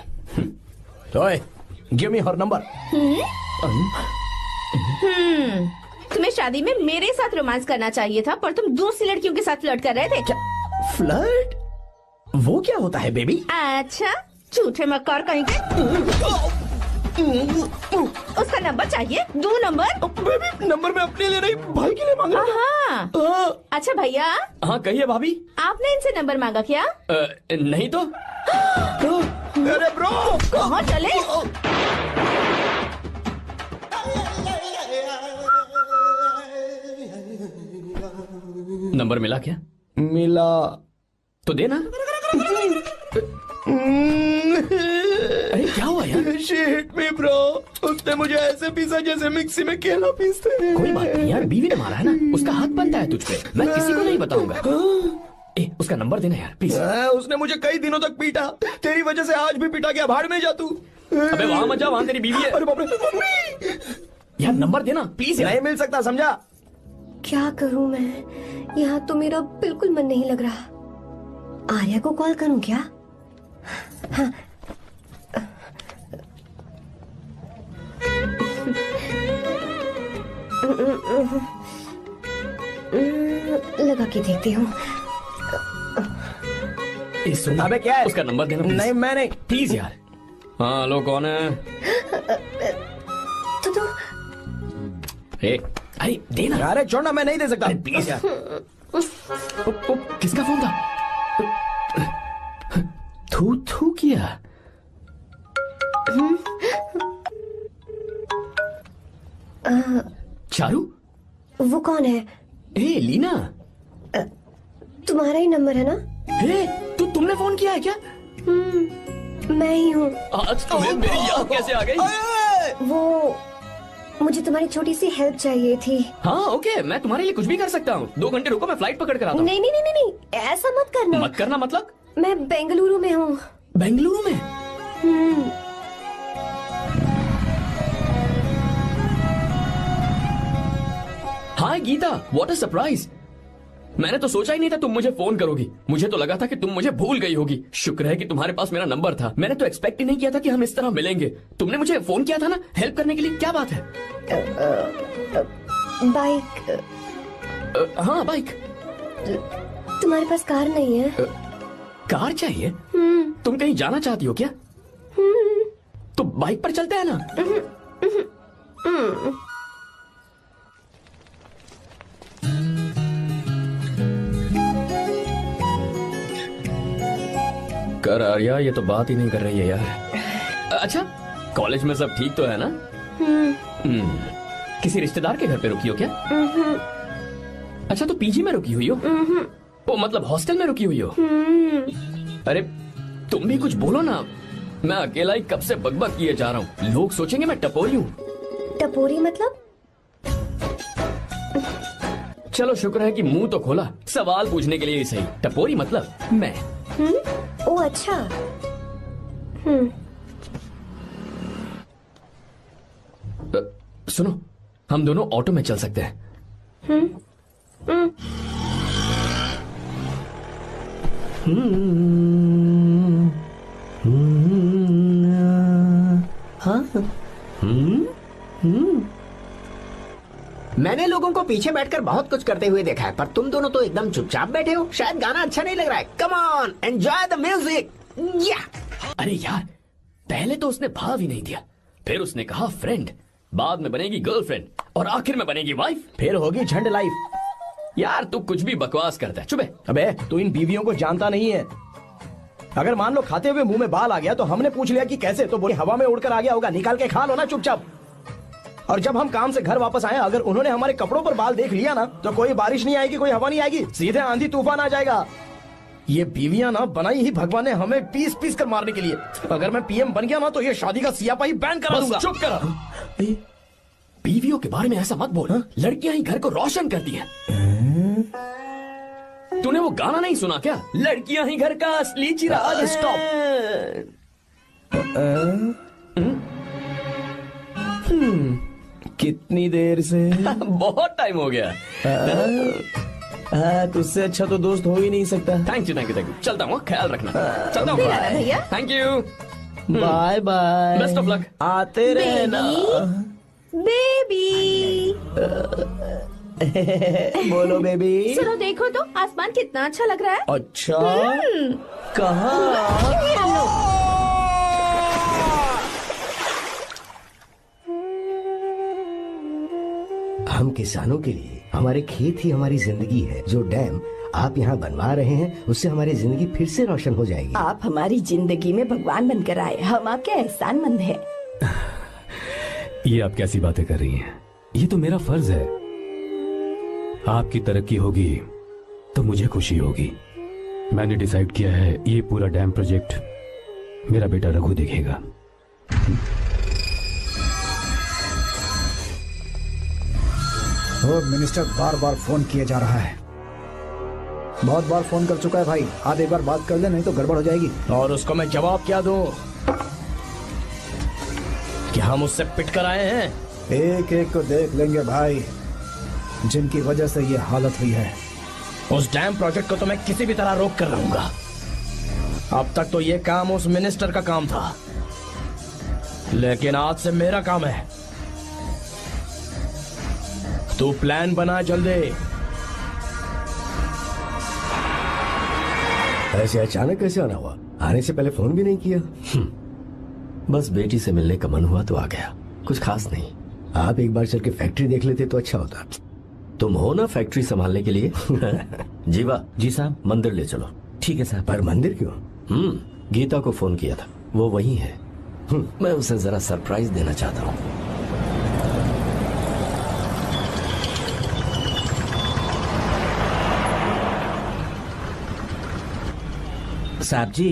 गिव मी हर नंबर। तुम्हें शादी में मेरे साथ रोमांस करना चाहिए था, पर तुम दूसरी लड़कियों के साथ फ्लर्ट कर रहे थे। क्या फ्लर्ट? वो क्या होता है बेबी? अच्छा, झूठे मक्कार कहीं के। उसका नंबर चाहिए? दो नंबर। बेबी, नंबर मैं अपने लिए नहीं, भाई के लिए मांग रहा था। हाँ। अच्छा भैया। हाँ कहिए भाभी। आपने इनसे नंबर मांगा क्या? नहीं तो। अरे ब्रो, कहाँ चले? नंबर मिला क्या? मिला तो देना। अरे क्या हुआ यार? शिट मी ब्रो, उसने मुझे ऐसे पीसा जैसे मिक्सी में केला पीसते हैं। कोई बात नहीं यार, बीवी ने मारा है ना, उसका हाथ बनता है तुझ पे। मैं किसी को नहीं बताऊंगा। उसका नंबर देना यार प्लीज। उसने मुझे कई दिनों तक पीटा, तेरी वजह से आज भी पीटा गया। भाड़ में जा तू। अबे वहां मत जा, वहां तेरी बीवी है। अरे बाप रे, मम्मी। यार नंबर देना प्लीज। नहीं मिल सकता, समझा? क्या करूं मैं? यहाँ तो मेरा बिल्कुल मन नहीं लग रहा। आर्या को कॉल करूं क्या? हाँ। लगा के देखती हूँ। अबे क्या है? उसका नंबर देना। नहीं मैं नहीं। प्लीज यार। हाँ लो, कौन है? तो अरे देना। अरे छोड़ना, मैं नहीं दे सकता। प्लीज यार। किसका फोन था? थू थू किया। चारू? वो कौन है? ए लीना, तुम्हारा ही नंबर है ना? हे तुमने फोन किया है क्या? मैं ही हूँ। आज तुम्हें मेरी याद कैसे आ गई? वो मुझे तुम्हारी छोटी सी हेल्प चाहिए थी। हाँ ओके, मैं तुम्हारे लिए कुछ भी कर सकता हूँ। 2 घंटे रुको, मैं फ्लाइट पकड़ कर आता हूँ। नहीं नहीं नहीं नहीं नहीं, ऐसा मत करना। मत करना मतलब? मैं बेंगलुरु में हूँ। बेंगलुरु में? हाय गीता, व्हाट अ सरप्राइज। मैंने तो सोचा ही नहीं था तुम मुझे फोन करोगी। मुझे तो लगा था कि तुम मुझे भूल गई होगी। शुक्र है कि तुम्हारे पास मेरा नंबर था। मैंने तो एक्सपेक्ट ही नहीं किया था कि हम इस तरह मिलेंगे। तुमने मुझे फोन किया था ना हेल्प करने के लिए, क्या बात है? बाइक। हाँ बाइक। तुम्हारे पास कार नहीं है? कार चाहिए? तुम कहीं जाना चाहती हो क्या? तो बाइक पर चलते हैं ना। कर आर्या, ये तो बात ही नहीं कर रही है यार। अच्छा, कॉलेज में सब ठीक तो है ना? किसी रिश्तेदार के घर पे रुकी हो क्या? अच्छा, तो पीजी में रुकी हुई हो? ओ मतलब हॉस्टल में रुकी हुई हो? अरे तुम भी कुछ बोलो ना। मैं अकेला ही कब से बकबक किए जा रहा हूँ। लोग सोचेंगे मैं टपोरी हूँ। टपोरी मतलब? चलो शुक्र है कि मुंह तो खोला, सवाल पूछने के लिए ही सही। टपोरी मतलब मैं। ओ अच्छा। सुनो, हम दोनों ऑटो में चल सकते हैं। मैंने लोगों को पीछे बैठकर बहुत कुछ करते हुए देखा है, पर तुम दोनों तो एकदम चुपचाप बैठे हो। शायद गाना अच्छा नहीं लग रहा है। Come on, enjoy the music. अरे यार, पहले तो उसने भाव ही नहीं दिया, फिर उसने कहा फ्रेंड, बाद में बनेगी गर्लफ्रेंड और आखिर में बनेगी वाइफ, फिर होगी झंड लाइफ। यार तू कुछ भी बकवास करता है। चुप है। अबे तू इन बीवियों को जानता नहीं है। अगर मान लो खाते हुए मुंह में बाल आ गया तो हमने पूछ लिया कि कैसे, तो बोली हवा में उड़कर आ गया होगा। निकाल के खा लो ना चुपचाप। और जब हम काम से घर वापस आए, अगर उन्होंने हमारे कपड़ों पर बाल देख लिया ना, तो कोई बारिश नहीं आएगी, कोई हवा नहीं आएगी, सीधे आंधी तूफान आ जाएगा। ये बीवियां ना बनाई ही भगवान ने हमें पीस पीस कर मारने के लिए। अगर मैं पीएम बन गया ना तो ये शादी का सियापाही बैन करा दूंगा। चुप कर। बीवियों के बारे में ऐसा मत बोल। लड़कियां ही घर को रोशन करती हैं। तूने वो गाना नहीं सुना क्या? लड़कियां ही घर का असली चिराग। स्टॉप। कितनी देर से? बहुत टाइम हो गया। तुझसे अच्छा तो दोस्त हो ही नहीं सकता। Thank you thank you thank you. चलता हूँ, ख्याल रखना। चलता हूँ भैया। Thank you. Bye bye. Best of luck. आते रहना। बेबी। बोलो बेबी। चलो देखो तो आसमान कितना अच्छा लग रहा है। अच्छा, कहाँ? हम किसानों के लिए हमारे खेत ही हमारी जिंदगी है। जो डैम आप यहाँ बनवा रहे हैं उससे हमारी जिंदगी फिर से रोशन हो जाएगी। आप हमारी जिंदगी में भगवान बनकर आए, हम आपके एहसानमंद हैं। ये आप कैसी बातें कर रही हैं? ये तो मेरा फर्ज है। आपकी तरक्की होगी तो मुझे खुशी होगी। मैंने डिसाइड किया है ये पूरा डैम प्रोजेक्ट मेरा बेटा रघु देखेगा। मिनिस्टर बार बार फोन किया जा रहा है। बहुत बार फोन कर चुका है भाई। आप एक बार बात कर ले, नहीं तो गड़बड़ हो जाएगी। और उसको मैं जवाब क्या दूं? कि हम उससे पिट कर आए हैं। एक एक को देख लेंगे भाई, जिनकी वजह से ये हालत हुई है। उस डैम प्रोजेक्ट को तो मैं किसी भी तरह रोक कर रहूंगा। अब तक तो ये काम उस मिनिस्टर का काम था, लेकिन आज से मेरा काम है। तू प्लान बना जल्दी। ऐसे अचानक कैसे आना हुआ? आने से पहले फोन भी नहीं किया। बस बेटी से मिलने का मन हुआ तो आ गया, कुछ खास नहीं। आप एक बार चल के फैक्ट्री देख लेते तो अच्छा होता। तुम हो ना फैक्ट्री संभालने के लिए। जीवा। जी साहब। मंदिर ले चलो। ठीक है साहब। पर मंदिर क्यों? गीता को फोन किया था, वो वही है। मैं उसे जरा सरप्राइज देना चाहता हूँ। साहब जी,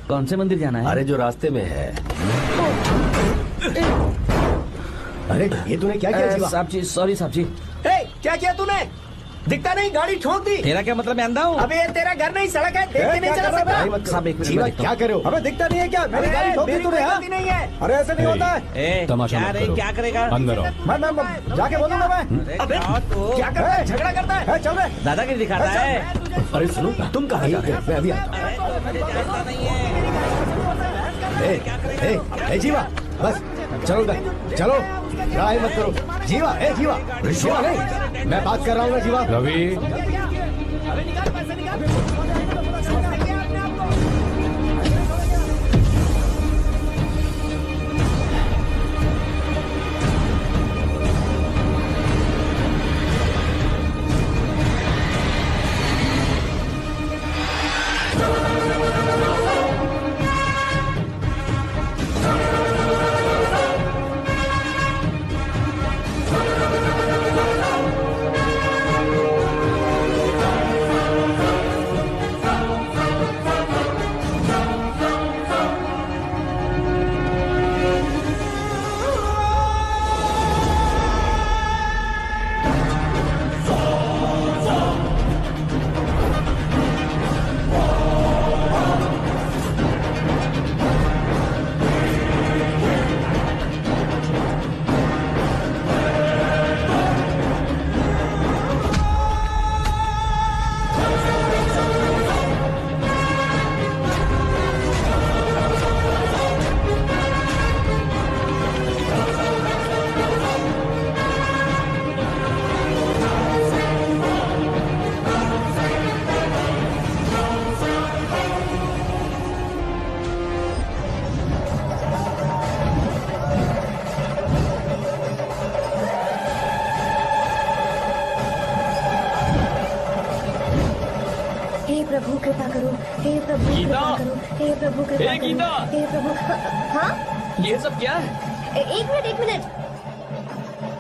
कौन से मंदिर जाना है? अरे जो रास्ते में है। अरे ये तूने क्या किया जीवा? साहब जी, सॉरी साहब जी। क्या किया तूने? दिखता नहीं, गाड़ी ठोक दी। तेरा क्या मतलब, मैं अंधा हूँ? अबे ये तेरा घर नहीं, सड़क है, देख के नहीं चला सकता। साहब, एक मिनट, जीवा मैं देखता क्या हूँ। करे हो? अबे दिखता नहीं है क्या? मेरी गाड़ी ठोक दी तूने, हाँ? नहीं है। अरे ऐसे नहीं होता है। ए, तमाशा क्या मत रे, करो। क्या करेगा? अंदर आओ। मैं जाके बोलूंगा मैं। अबे क्या करता है? झगड़ा करता है? चल रहे। दादागिरी दिखाता है। अरे सुनो, तुम कहाँ जा रहे हो? मैं अभी आता हूँ। जीवा बस चलो उधर, चलो लड़ाई मत करो। जीवा, जीवा, जीवा नहीं, मैं बात कर रहा हूँ ना जीवा। रवि, प्रभु कृपा करो, हे प्रभु गीता! कृपा करो, हे प्रभु कृपा हे करो, गीता! हे प्रभु। हाँ, ये सब क्या है? एक मिनट।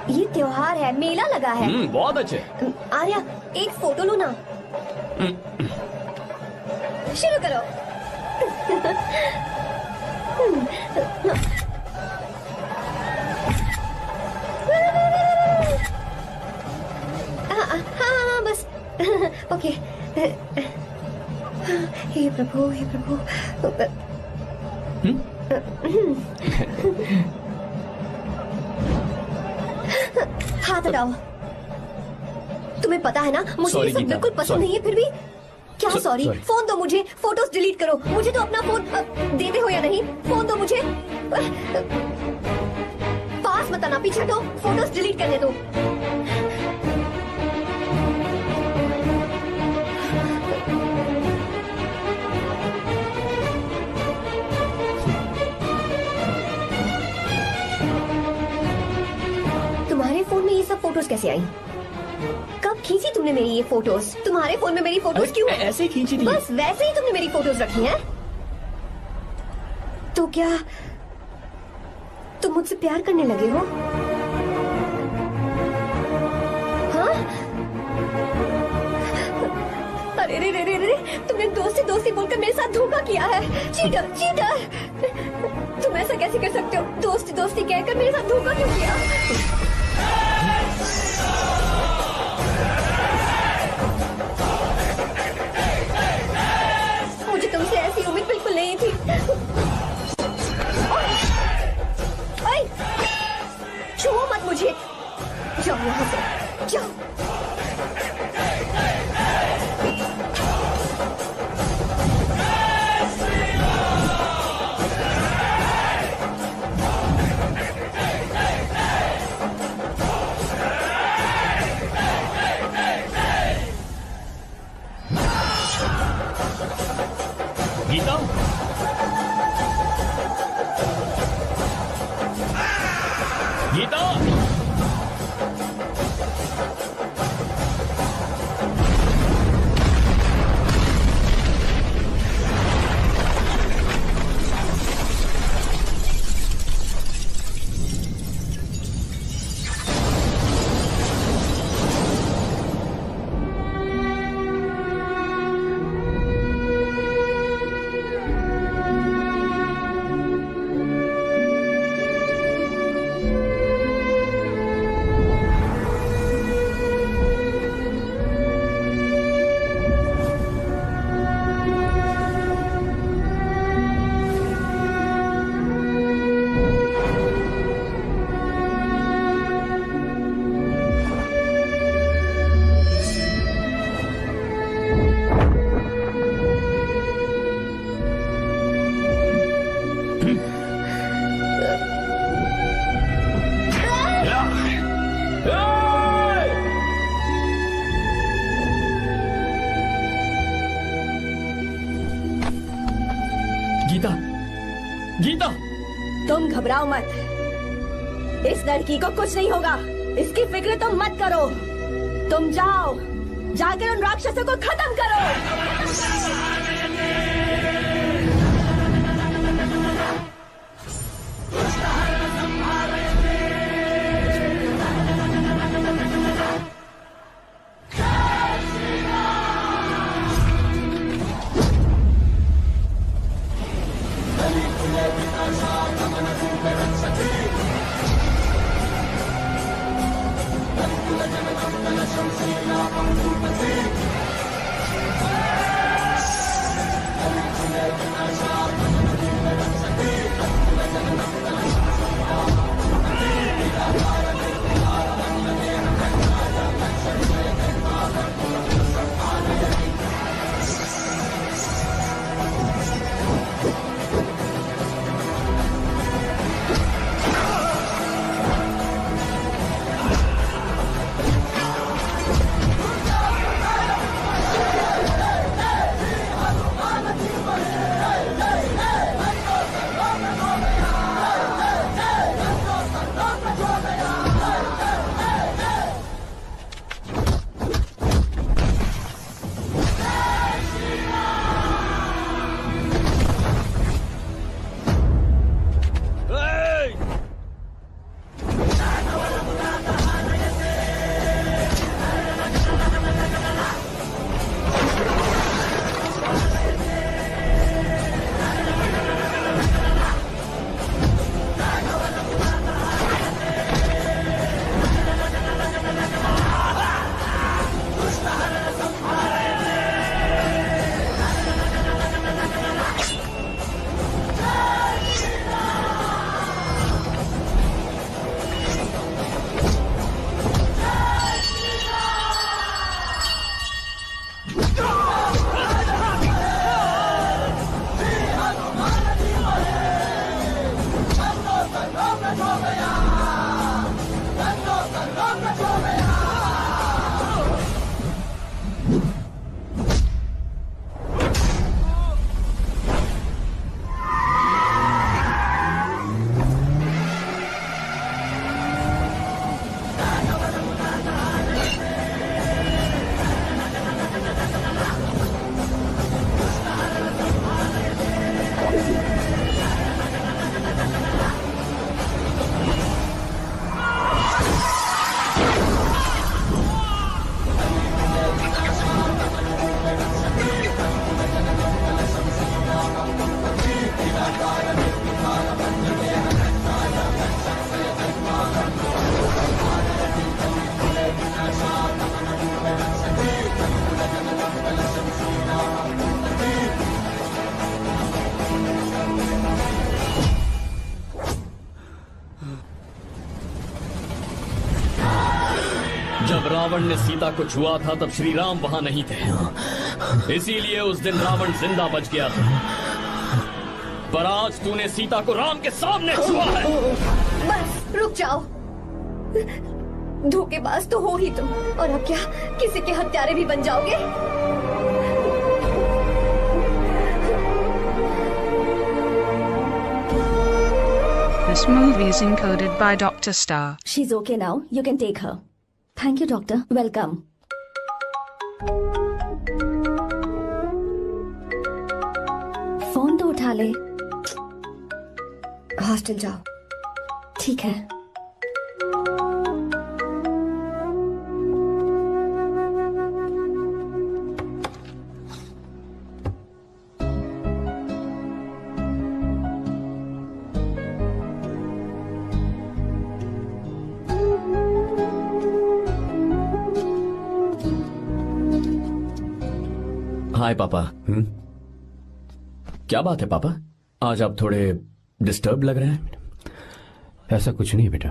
ये त्योहार है, मेला लगा है। बहुत अच्छे। आर्या, एक फोटो लो ना। शुरू करो। हाँ, बस। ओके। हे प्रभु, हे प्रभु। हाथ हटाओ। तुम्हें पता है ना, मुझे ये सब बिल्कुल पसंद नहीं है, फिर भी क्या सॉरी? फोन दो मुझे, फोटोज डिलीट करो। मुझे तो अपना फोन देते हो या नहीं? फोन दो मुझे। पास मत आना, पीछे हटो, फोटोज डिलीट करने दो। तुम्हारे फोन में ये सब फोटोज कैसे आई? कब खींची तुमने मेरी ये फोटोज? तुम्हारे फोन में मेरी फोटोज क्यों? ऐसे ही खींची थी। बस वैसे ही तुमने मेरी फोटोज रखी हैं? तो क्या तुम मुझसे प्यार करने लगे हो? हाँ? अरे रे रे रे रे, तुमने दोस्ती बोलकर मेरे साथ धोखा किया है। Cheater, cheater! तुम ऐसा कैसे कर सकते हो? दोस्ती कहकर मेरे साथ धोखा क्यों किया? मुझे तुमसे ऐसी उम्मीद बिल्कुल नहीं थी। ओए! छुओ मत मुझे। जाओ यहाँ से, जाओ। गीता, गीता, घबराओ मत, इस लड़की को कुछ नहीं होगा, इसकी फिक्र तुम मत करो। तुम जाओ, जाकर उन राक्षसों को खत्म करो। जब रावण ने सीता को छुआ था तब श्री राम वहां नहीं थे, इसीलिए उस दिन रावण जिंदा बच गया था। पर आज तूने सीता को राम के सामने छुआ है। बस रुक जाओ, धोखेबाज तो हो ही तुम, और अब क्या किसी के हत्यारे भी बन जाओगे? This movie is encoded by Dr. Star. She's okay now. You can take her. Thank you, doctor. Welcome. Phone तो उठा ले। हॉस्टल जाओ। ठीक है। हाय पापा। क्या बात है पापा, आज आप थोड़े डिस्टर्ब लग रहे हैं। ऐसा कुछ नहीं बेटा।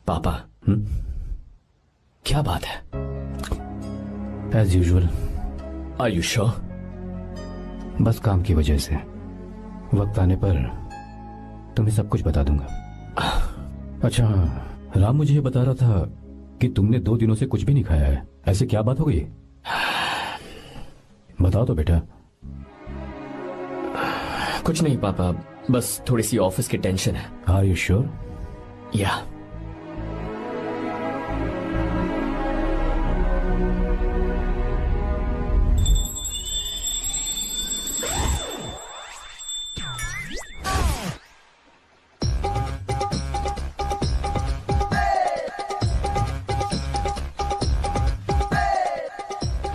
पापा क्या बात है? As usual. Are you sure? बस काम की वजह से, वक्त आने पर तुम्हें सब कुछ बता दूंगा। अच्छा, राम मुझे ये बता रहा था कि तुमने 2 दिनों से कुछ भी नहीं खाया है, ऐसे क्या बात हो गई? बताओ तो बेटा। कुछ नहीं पापा, बस थोड़ी सी ऑफिस की टेंशन है। Are you sure? या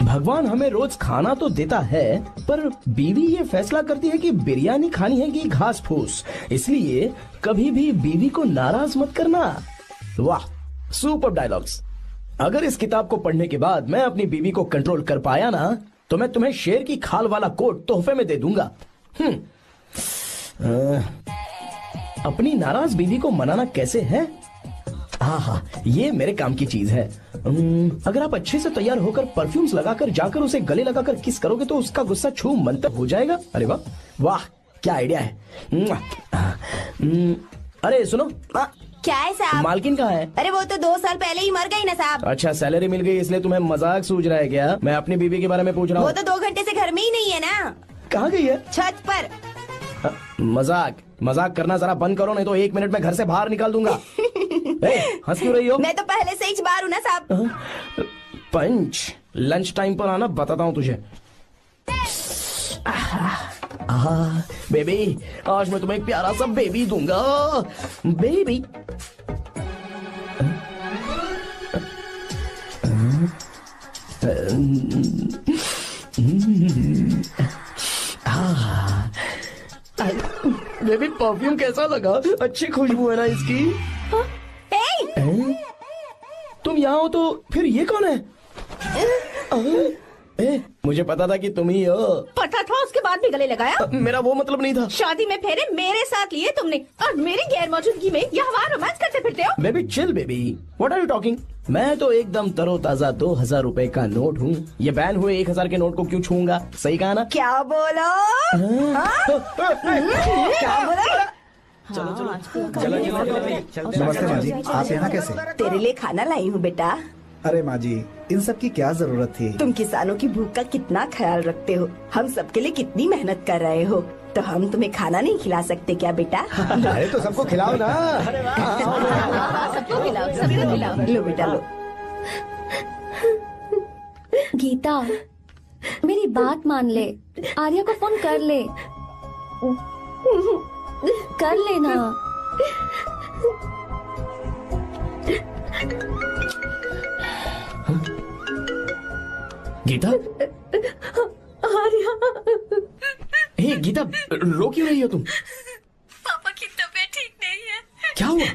भगवान हमें रोज खाना तो देता है, पर बीवी ये फैसला करती है कि बिरयानी खानी है कि घास फूस। इसलिए कभी भी बीवी को नाराज मत करना। वाह, सुपर डायलॉग्स। अगर इस किताब को पढ़ने के बाद मैं अपनी बीवी को कंट्रोल कर पाया ना, तो मैं तुम्हें शेर की खाल वाला कोट तोहफे में दे दूंगा। अपनी नाराज बीवी को मनाना कैसे है? हाँ, ये मेरे काम की चीज है। अगर आप अच्छे से तैयार होकर परफ्यूम्स लगाकर जाकर उसे गले लगाकर किस करोगे तो उसका गुस्सा छू मंतर हो जाएगा। अरे वाह वाह, क्या आइडिया है। अरे सुनो, क्या है साहब? मालकिन कहाँ है? अरे वो तो 2 साल पहले ही मर गई ना साहब। अच्छा, सैलरी मिल गई इसलिए तुम्हें मजाक सूझ रहा है क्या? मैं अपनी बीवी के बारे में पूछ रहा हूँ। वो तो 2 घंटे से घर में ही नहीं है ना। कहाँ गई है? छत पर। मजाक करना जरा बंद करो, नहीं तो 1 मिनट में घर से बाहर निकाल दूंगा। हंस क्यों रही हो? मैं तो पहले से ही बाहर हूँ ना साहब। पंच, लंच टाइम पर आना, बताता हूँ तुझे। बेबी, आज मैं तुम्हें एक प्यारा सा बेबी दूंगा। बेबी बेबी, परफ्यूम कैसा लगा? अच्छी खुशबू है ना इसकी? तुम यहाँ हो तो फिर ये कौन है? मुझे पता था कि तुम ही हो। पता था, उसके बाद भी गले लगाया? मेरा वो मतलब नहीं था। शादी में फेरे मेरे साथ लिए तुमने और मेरी गैर मौजूदगी में यहाँ वहाँ रोमांस करते फिरते हो। Baby chill baby, what are you talking? मैं तो एकदम तरोताजा 2000 रुपए का नोट हूँ। ये बैन हुए 1000 के नोट को क्यों छूऊंगा? सही कहा ना? क्या बोलो? क्या बोलो? चलो नमस्ते माँ जी, आप यहाँ कैसे? तेरे लिए खाना लाई हूँ बेटा। अरे माँ जी, इन सब की क्या जरूरत थी? तुम किसानों की भूख का कितना ख्याल रखते हो, हम सबके लिए कितनी मेहनत कर रहे हो, तो हम तुम्हें खाना नहीं खिला सकते क्या बेटा? अरे तो सबको खिलाओ ना। सबको खिलाओ, सबको खिलाओ। लो बेटा लो। गीता, मेरी बात मान ले, आर्या को फोन कर ले। कर लेना। गीता, आर्या, हे गीता, रो क्यों रही हो तुम? पापा की तबीयत ठीक नहीं है। क्या हुआ?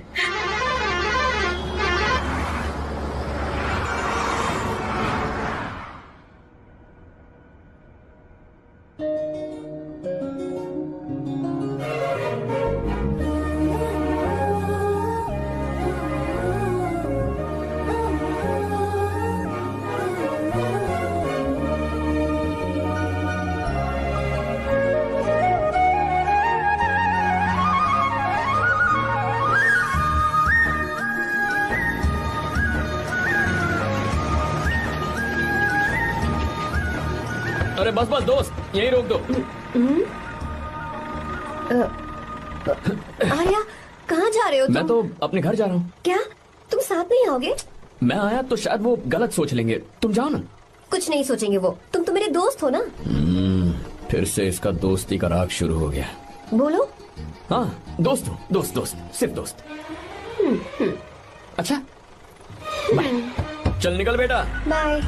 अरे बस बस दोस्त, यहीं रोक दो। आर्या, कहाँ जा रहे हो तुम? मैं तो अपने घर जा रहा हूँ। क्या तुम साथ नहीं आओगे? मैं आया तो शायद वो गलत सोच लेंगे, तुम जाओ ना। कुछ नहीं सोचेंगे वो, तुम तो मेरे दोस्त हो ना। फिर से इसका दोस्ती का राग शुरू हो गया। बोलो। हाँ, दोस्त हूँ, दोस्त दोस्त, सिर्फ दोस्त। अच्छा, बाय। चल निकल बेटा। बाय।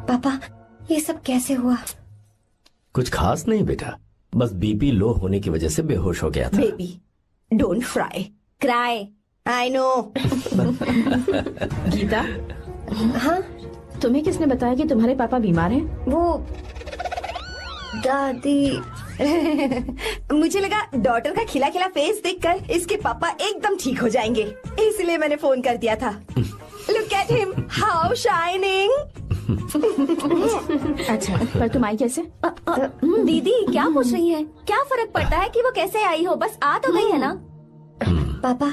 पापा, ये सब कैसे हुआ? कुछ खास नहीं बेटा, बस बीपी लो होने की वजह से बेहोश हो गया था। Baby, don't fry, cry, I know. Geeta, हाँ, तुम्हें किसने बताया कि तुम्हारे पापा बीमार हैं? वो दादी। मुझे लगा डॉटर का खिला खिला फेस देखकर इसके पापा एकदम ठीक हो जाएंगे, इसलिए मैंने फोन कर दिया था। Look at him, how shining. अच्छा, पर तुम आई कैसे? दीदी क्या पूछ रही है? क्या फर्क पड़ता है कि वो कैसे आई हो, बस आ तो गई है ना। पापा,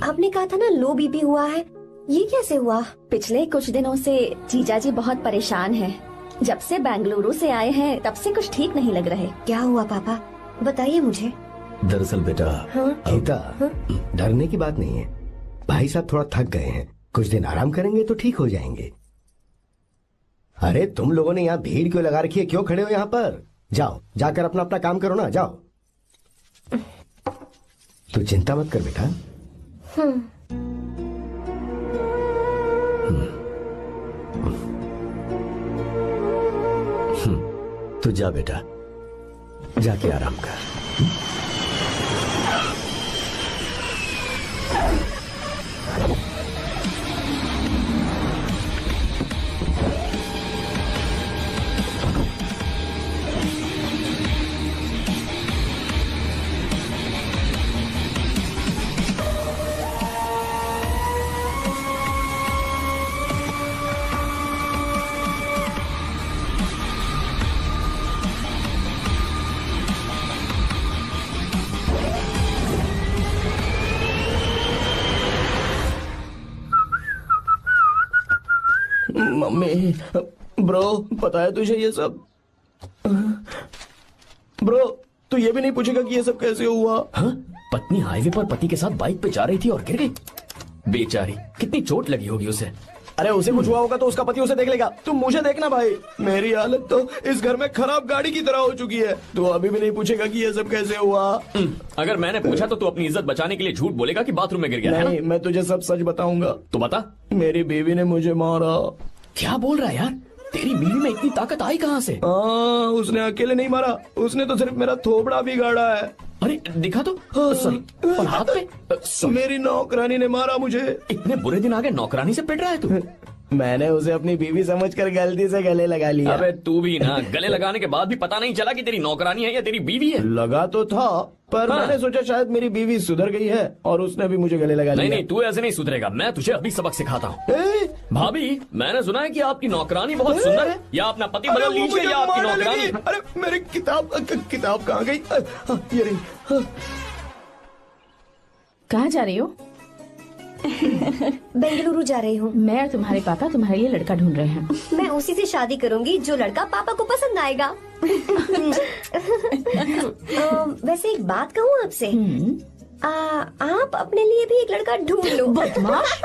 आपने कहा था ना लो बीपी हुआ है, ये कैसे हुआ? पिछले कुछ दिनों से जीजा जी बहुत परेशान हैं। जब से बेंगलुरु से आए हैं तब से कुछ ठीक नहीं लग रहे। क्या हुआ पापा, बताइए मुझे। दरअसल बेटा, गीता, डरने की बात नहीं है। भाई साहब थोड़ा थक गए हैं, कुछ दिन आराम करेंगे तो ठीक हो जाएंगे। अरे तुम लोगों ने यहाँ भीड़ क्यों लगा रखी है? क्यों खड़े हो यहाँ पर? जाओ, जाकर अपना अपना काम करो ना, जाओ। तू चिंता मत कर बेटा। तू जा बेटा, जाके आराम कर। मम्मी, ब्रो, पता है तुझे ये सब? ब्रो, तू ये भी नहीं पूछेगा कि ये सब कैसे हुआ? हाँ? पत्नी हाईवे पर पति के साथ बाइक पे जा रही थी और गिर गई। बेचारी, कितनी चोट लगी होगी उसे। अरे उसे कुछ हुआ होगा तो उसका पति उसे देख लेगा। तुम मुझे देखना भाई, मेरी हालत तो इस घर में खराब गाड़ी की तरह हो चुकी है। तू अभी भी नहीं पूछेगा कि ये सब कैसे हुआ? अगर मैंने पूछा तो तू अपनी इज्जत बचाने के लिए झूठ बोलेगा कि बाथरूम में गिर गया। नहीं, मैं तुझे सब सच बताऊंगा। तो बता। मेरी बीवी ने मुझे मारा। क्या बोल रहा है यार? तेरी बीवी में इतनी ताकत आई कहाँ से? उसने अकेले नहीं मारा, उसने तो सिर्फ मेरा थोबड़ा बिगाड़ा है। अरे दिखा तो। सॉरी, और हाथ पे? मेरी नौकरानी ने मारा मुझे। इतने बुरे दिन आ गए, नौकरानी से पिट रहा है तू? मैंने उसे अपनी बीवी समझकर गलती से गले लगा लिया। अबे तू भी ना, गले लगाने के बाद भी पता नहीं चला कि तेरी नौकरानी है या तेरी बीवी है। लगा तो था, पर मैंने सोचा शायद मेरी बीवी सुधर गई है और उसने भी मुझे गले लगा लिया। नहीं नहीं, तू ऐसे नहीं सुधरेगा, मैं तुझे अभी सबक सिखाता हूँ। भाभी, मैंने सुना है कि आपकी नौकरानी बहुत सुंदर है। या अपना पति बदल लीजिए या आपकी नौकरानी। अरे मेरी किताब कहाँ गई? ये रही। कहाँ जा रही हो? बेंगलुरु जा रही हूँ। मैं और तुम्हारे पापा तुम्हारे लिए लड़का ढूंढ रहे हैं। मैं उसी से शादी करूंगी जो लड़का पापा को पसंद आएगा। वैसे एक बात कहूँ आपसे, आप अपने लिए भी एक लड़का ढूंढ लो। बदमाश।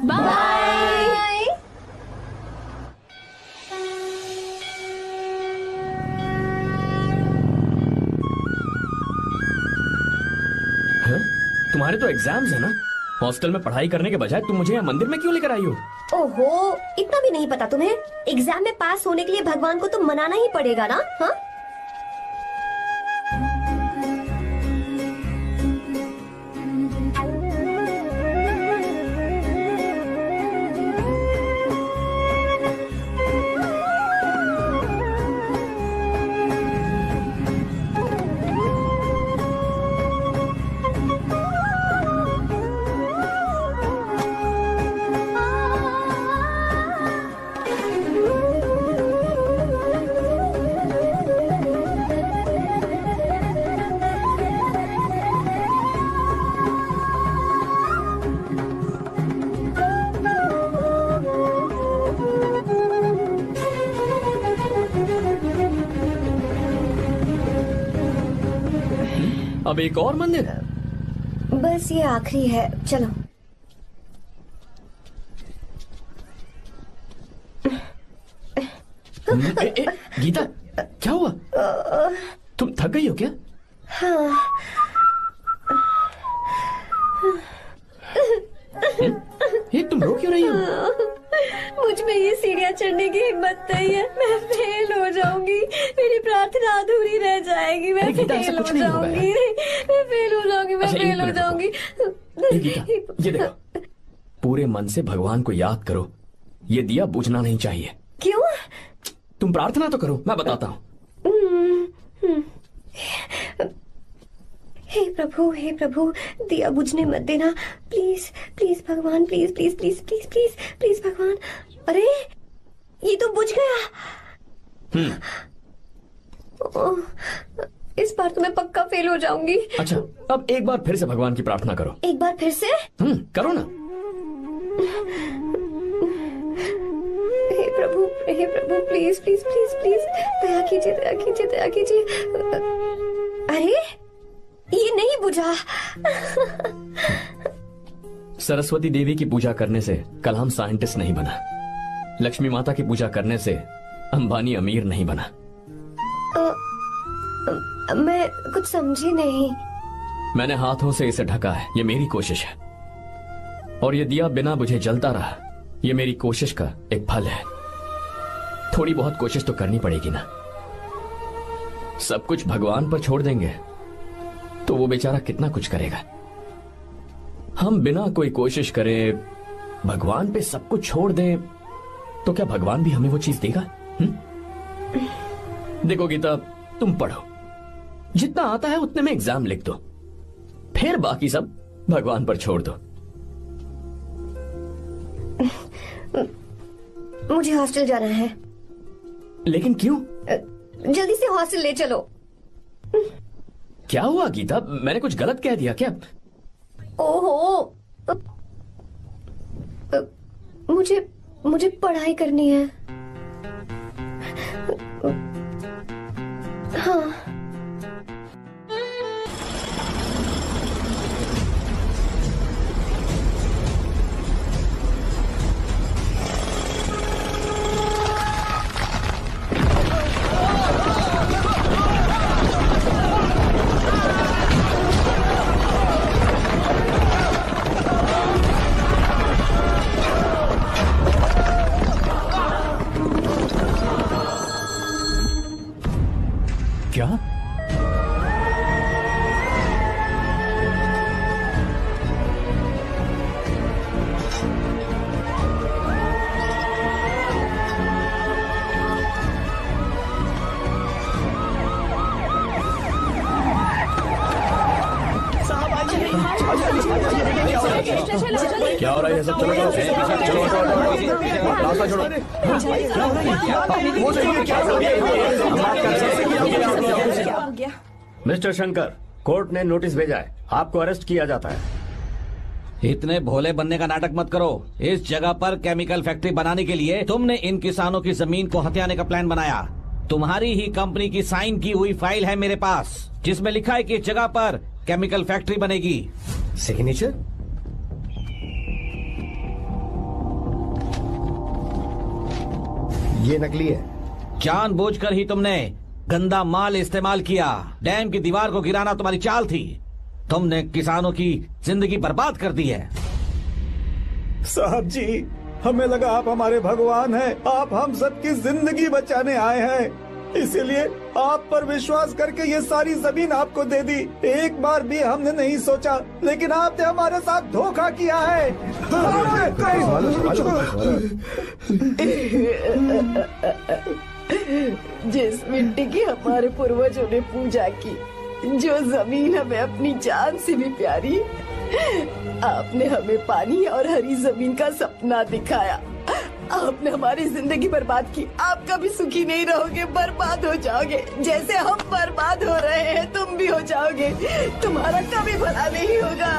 बाय। तुम्हारे तो एग्जाम्स है ना? हॉस्टल में पढ़ाई करने के बजाय तुम मुझे यहाँ मंदिर में क्यों लेकर आई हो? ओहो, इतना भी नहीं पता तुम्हें? एग्जाम में पास होने के लिए भगवान को तो मनाना ही पड़ेगा ना। हाँ, अब एक और मंदिर है? बस ये आखिरी है, चलो। गीता, क्या हुआ? तुम थक गई हो क्या? हाँ। ये तुम रो क्यों रही हो? मुझ में ये सीढ़ियाँ चढ़ने की हिम्मत नहीं है। मैं फेल हो जाऊंगी, मेरी प्रार्थना अधूरी रह जाएगी। मैं फेल हो जाऊंगी, मैं फेल हो जाऊंगी, मैं फेल हो जाऊंगी। गीता, ये देखो, पूरे मन से भगवान को याद करो। ये दिया बुझना नहीं चाहिए। क्यों? तुम प्रार्थना तो करो, मैं बताता हूँ। हे प्रभु, दिया बुझने मत देना, प्लीज प्लीज भगवान, please please please please please please भगवान। अरे ये तो बुझ गया। ओह, इस बार तो मैं पक्का फेल हो जाऊंगी। अच्छा, अब एक बार फिर से भगवान की प्रार्थना करो। एक बार फिर से? करो ना। हे प्रभु प्लीज प्लीज प्लीज प्लीज, दया कीजिए दया कीजिए दया कीजिए। अरे ये नहीं बुझा। सरस्वती देवी की पूजा करने से कलाम साइंटिस्ट नहीं बना, लक्ष्मी माता की पूजा करने से अंबानी अमीर नहीं बना। मैं कुछ समझी नहीं। मैंने हाथों से इसे ढका है, ये मेरी कोशिश है, और ये दिया बिना बुझे जलता रहा, ये मेरी कोशिश का एक फल है। थोड़ी बहुत कोशिश तो करनी पड़ेगी ना। सब कुछ भगवान पर छोड़ देंगे तो वो बेचारा कितना कुछ करेगा। हम बिना कोई कोशिश करे भगवान पे सब कुछ छोड़ दें तो क्या भगवान भी हमें वो चीज देगा? देखो गीता, तुम पढ़ो, जितना आता है उतने में एग्जाम लिख दो, फिर बाकी सब भगवान पर छोड़ दो। मुझे हॉस्टल जाना है। लेकिन क्यों? जल्दी से हॉस्टल ले चलो। क्या हुआ गीता, मैंने कुछ गलत कह दिया क्या? ओहो, मुझे पढ़ाई करनी है। हाँ। क्या? क्या हो रहा है? सब चलो रास्ता छोड़ो। मिस्टर शंकर, कोर्ट ने नोटिस भेजा है, आपको अरेस्ट किया जाता है। इतने भोले बनने का नाटक मत करो। इस जगह पर केमिकल फैक्ट्री बनाने के लिए तुमने इन किसानों की जमीन को हथियाने का प्लान बनाया। तुम्हारी ही कंपनी की साइन की हुई फाइल है मेरे पास, जिसमें लिखा है कि इस जगह पर केमिकल फैक्ट्री बनेगी। सिग्नेचर? ये नकली है। जानबूझकर ही तुमने गंदा माल इस्तेमाल किया। डैम की दीवार को गिराना तुम्हारी चाल थी। तुमने किसानों की जिंदगी बर्बाद कर दी है। साहब जी, हमें लगा आप हमारे भगवान हैं, आप हम सबकी जिंदगी बचाने आए हैं, इसीलिए आप पर विश्वास करके ये सारी जमीन आपको दे दी। एक बार भी हमने नहीं सोचा, लेकिन आपने हमारे साथ धोखा किया है। जिस मिट्टी की हमारे पूर्वजों ने पूजा की, जो जमीन हमें अपनी जान से भी प्यारी, आपने हमें पानी और हरी जमीन का सपना दिखाया। आपने हमारी जिंदगी बर्बाद की। आप कभी सुखी नहीं रहोगे, बर्बाद हो जाओगे। जैसे हम बर्बाद हो रहे हैं तुम भी हो जाओगे। तुम्हारा कभी भला नहीं होगा।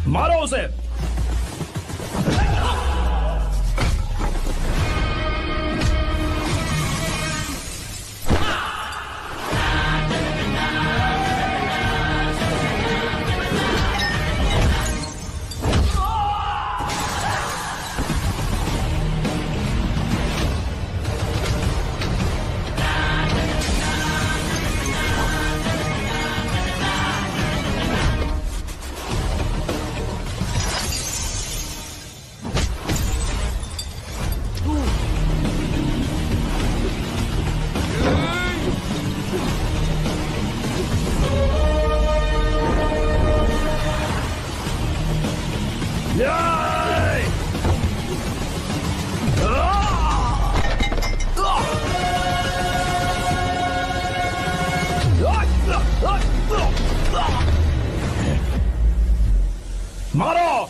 मारो उसे। मारो।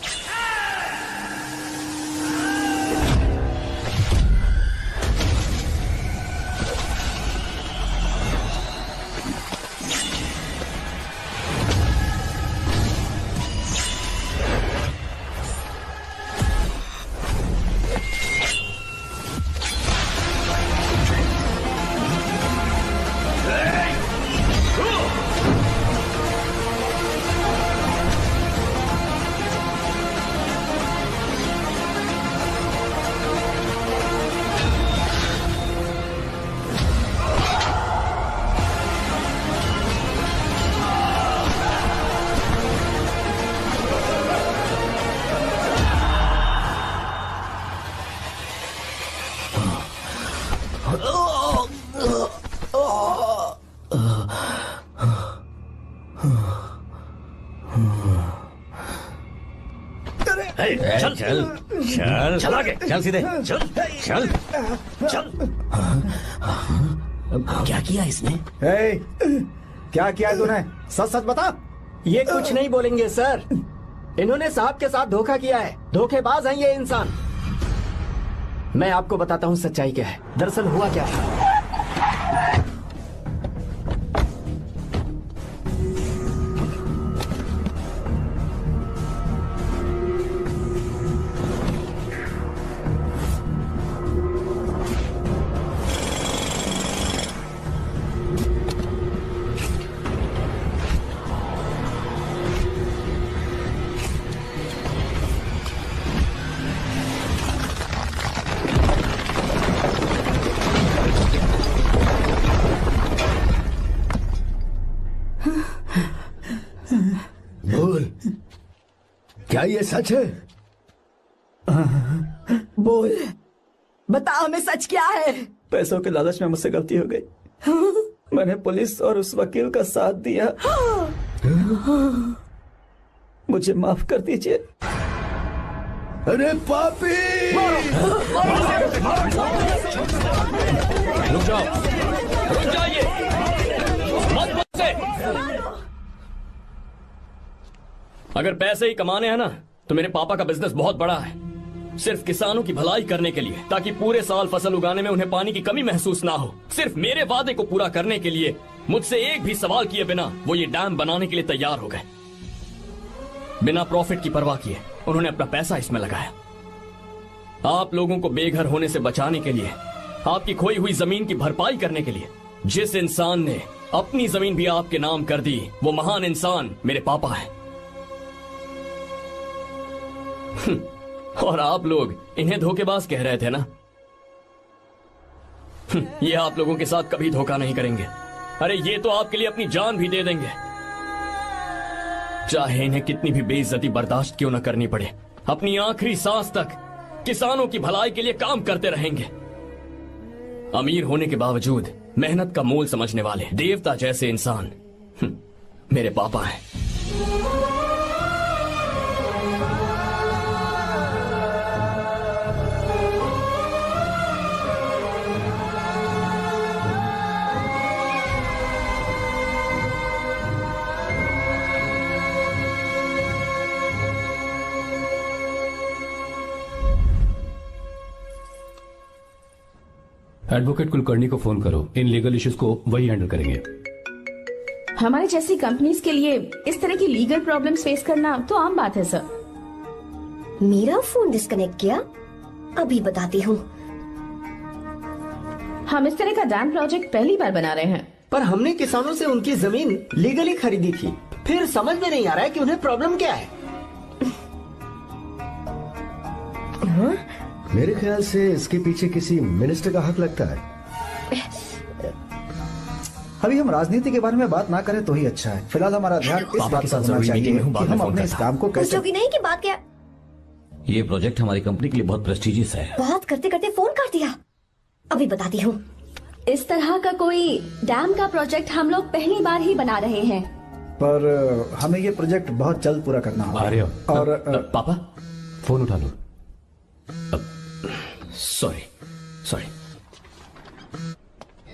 चल चल चल चल आगे चल सीधे चल चल चल। क्या किया इसने? क्या किया तूने? सच सच बता। ये कुछ नहीं बोलेंगे सर। इन्होंने साहब के साथ धोखा किया है। धोखेबाज हैं ये इंसान। मैं आपको बताता हूँ सच्चाई क्या है। दरअसल हुआ क्या था। क्या ये सच है? बोल, बता हमें सच क्या है? पैसों के लालच में मुझसे गलती हो गई। मैंने पुलिस और उस वकील का साथ दिया। मुझे माफ कर दीजिए। अरे पापी! रुक जाओ, रुक जाइए, मत मुझसे। अगर पैसे ही कमाने हैं ना तो मेरे पापा का बिजनेस बहुत बड़ा है। सिर्फ किसानों की भलाई करने के लिए, ताकि पूरे साल फसल उगाने में उन्हें पानी की कमी महसूस ना हो। सिर्फ मेरे वादे को पूरा करने के लिए मुझसे एक भी सवाल किए बिना वो ये डैम बनाने के लिए तैयार हो गए। बिना प्रॉफिट की परवाह किए उन्होंने अपना पैसा इसमें लगाया। आप लोगों को बेघर होने से बचाने के लिए, आपकी खोई हुई जमीन की भरपाई करने के लिए। जिस इंसान ने अपनी जमीन भी आपके नाम कर दी, वो महान इंसान मेरे पापा है। और आप लोग इन्हें धोखेबाज कह रहे थे ना? ये आप लोगों के साथ कभी धोखा नहीं करेंगे। अरे ये तो आपके लिए अपनी जान भी दे देंगे, चाहे इन्हें कितनी भी बेइज्जती बर्दाश्त क्यों न करनी पड़े। अपनी आखिरी सांस तक किसानों की भलाई के लिए काम करते रहेंगे। अमीर होने के बावजूद मेहनत का मोल समझने वाले देवता जैसे इंसान मेरे पापा हैं। एडवोकेट कुलकर्णी को फोन करो। इन लीगल इश्यूज को वही हैंडल करेंगे। हमारे जैसी कंपनीज के लिए इस तरह की लीगल प्रॉब्लम्स फेस करना तो आम बात है सर। मेरा फोन डिस्कनेक्ट किया? अभी बताती हूँ। हम इस तरह का डैम प्रोजेक्ट पहली बार बना रहे हैं। पर हमने किसानों से उनकी जमीन लीगली खरीदी थी। फिर समझ में नहीं आ रहा है कि उन्हें प्रॉब्लम क्या है। मेरे ख्याल से इसके पीछे किसी मिनिस्टर का हक लगता है। अभी हम राजनीति के बारे में बात ना करें तो ही अच्छा है। फिलहाल हमारा ध्यान इस बात पर होना चाहिए कि हम अपने इस काम को कैसे। की नहीं की बात क्या? ये प्रोजेक्ट हमारी कंपनी के लिए बहुत प्रेस्टिजियस है। बात करते करते फोन काट दिया। अभी बताती हूँ। इस तरह का कोई डैम का प्रोजेक्ट हम लोग पहली बार ही बना रहे हैं, पर हमें ये प्रोजेक्ट बहुत जल्द पूरा करना होगा। और पापा फोन उठा लो। सॉरी सॉरी,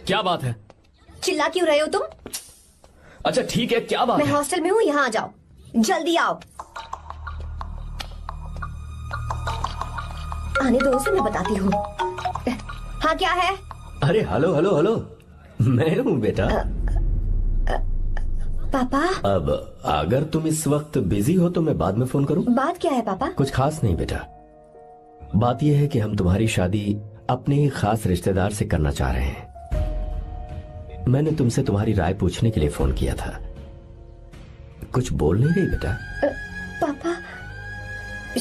क्या बात है? चिल्ला क्यों रहे हो तुम? अच्छा ठीक है, क्या बात मैं है? हॉस्टल में हूँ, यहाँ आ जाओ, जल्दी आओ। आने दो उसे, मैं बताती हूँ। हाँ क्या है? अरे हेलो हेलो हेलो, मैं हूँ बेटा। पापा। अब अगर तुम इस वक्त बिजी हो तो मैं बाद में फोन करूं? बात क्या है पापा? कुछ खास नहीं बेटा, बात यह है कि हम तुम्हारी शादी अपने ही खास रिश्तेदार से करना चाह रहे हैं। मैंने तुमसे तुम्हारी राय पूछने के लिए फोन किया था। कुछ बोल नहीं रही बेटा? पापा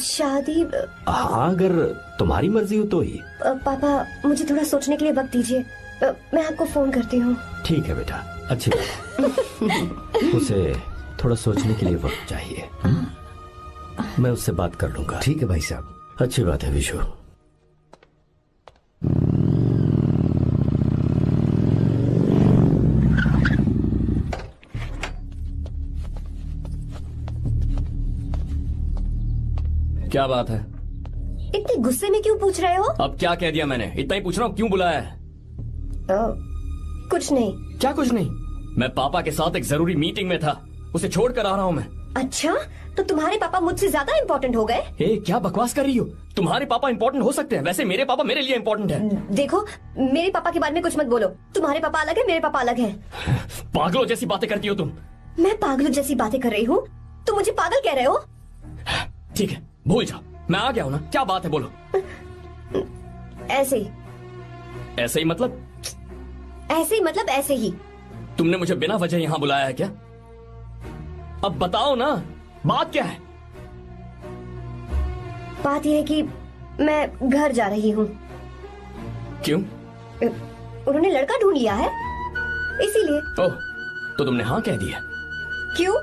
शादी। हाँ अगर तुम्हारी मर्जी हो तो ही। पापा मुझे थोड़ा सोचने के लिए वक्त दीजिए, मैं आपको फोन करती हूँ। ठीक है बेटा, अच्छी बात। उसे थोड़ा सोचने के लिए वक्त चाहिए। मैं उससे बात कर लूंगा। ठीक है भाई साहब। अच्छी बात है विशु। क्या बात है? इतने गुस्से में क्यों पूछ रहे हो? अब क्या कह दिया मैंने? इतना ही पूछ रहा हूँ, क्यों बुलाया है? कुछ नहीं। क्या कुछ नहीं? मैं पापा के साथ एक जरूरी मीटिंग में था, उसे छोड़कर आ रहा हूँ मैं। अच्छा, तो तुम्हारे पापा मुझसे ज्यादा इम्पोर्टेंट हो गए? क्या बकवास कर रही हो? तुम्हारे पापा इम्पोर्टेंट हो सकते हैं, वैसे मेरे पापा मेरे लिए इम्पोर्टेंट है। देखो मेरे पापा के बारे में कुछ मत बोलो। तुम्हारे पापा अलग है, मेरे पापा अलग है। पागलों जैसी बातें करती हो तुम। मैं पागलों जैसी बातें कर रही हूँ? तुम मुझे पागल कह रहे हो? ठीक है, भूल जाओ, मैं आ गया हूँ ना। क्या बात है, बोलो। ऐसे ही। ऐसे ही मतलब? ऐसे ही मतलब ऐसे ही। तुमने मुझे बिना वजह यहाँ बुलाया है क्या? अब बताओ ना, बात क्या है? बात यह है कि मैं घर जा रही हूँ। क्यों? उन्होंने लड़का ढूंढ लिया है, इसीलिए। ओह, तो तुमने हाँ कह दिया? क्यों?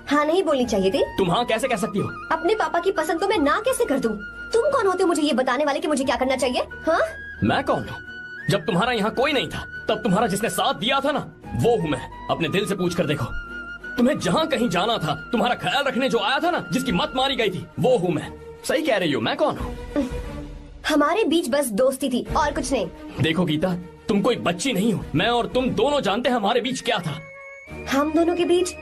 हाँ नहीं बोलनी चाहिए थी? तुम हाँ कैसे कह सकती हो? अपने पापा की पसंद को मैं ना कैसे कर दूं? तुम कौन होते हो मुझे ये बताने वाले कि मुझे क्या करना चाहिए? हाँ? मैं कौन हूँ? जब तुम्हारा यहाँ कोई नहीं था, तब तुम्हारा जिसने साथ दिया था ना, वो हूँ मैं। अपने दिल से पूछ कर देखो। तुम्हें जहाँ कहीं जाना था, तुम्हारा ख्याल रखने जो आया था ना, जिसकी मत मारी गई थी, वो हूँ मैं। सही कह रही हो, मैं कौन हूँ? हमारे बीच बस दोस्ती थी और कुछ नहीं। देखो गीता, तुम कोई बच्ची नहीं हो। मैं और तुम दोनों जानते हैं हमारे बीच क्या था। हम दोनों के बीच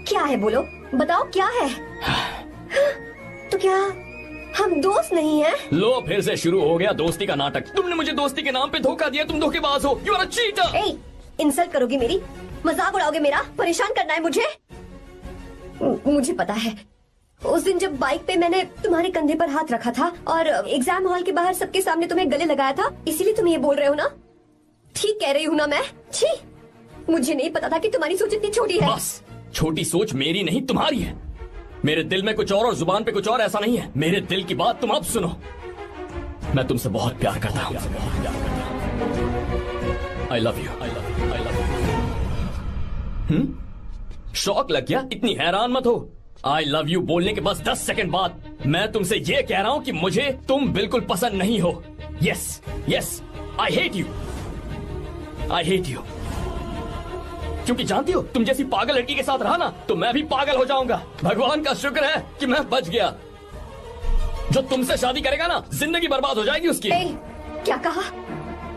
क्या है? बोलो, बताओ क्या है? तो क्या हम दोस्त नहीं हैं? लो, फिर से शुरू हो गया दोस्ती का नाटक। तुमने मुझे दोस्ती के नाम पे धोखा दिया। तुम धोखेबाज हो। You are a cheater. ए, इंसल्ट करोगी मेरी? मजाक उड़ाओगे मेरा? परेशान करना है मुझे? मुझे पता है, उस दिन जब बाइक पे मैंने तुम्हारे कंधे पर हाथ रखा था और एग्जाम हॉल के बाहर सबके सामने तुम्हें गले लगाया था, इसीलिए तुम ये बोल रहे हो ना? ठीक कह रही हूँ ना मैं? छी, मुझे नहीं पता था कि तुम्हारी सोच इतनी छोटी है। बस, छोटी सोच मेरी नहीं तुम्हारी है। मेरे दिल में कुछ और जुबान पे कुछ और, ऐसा नहीं है। मेरे दिल की बात तुम अब सुनो। मैं तुमसे बहुत प्यार करता हूँ। I love you. शौक लग गया? इतनी हैरान मत हो। आई लव यू बोलने के बस 10 सेकंड बाद मैं तुमसे ये कह रहा हूँ कि मुझे तुम बिल्कुल पसंद नहीं हो। Yes yes, I hate you. I hate you. क्योंकि जानती हो, तुम जैसी पागल लड़की के साथ रहा ना, तो मैं भी पागल हो जाऊंगा। भगवान का शुक्र है कि मैं बच गया। जो तुमसे शादी करेगा ना, जिंदगी बर्बाद हो जाएगी उसकी। क्या कहा?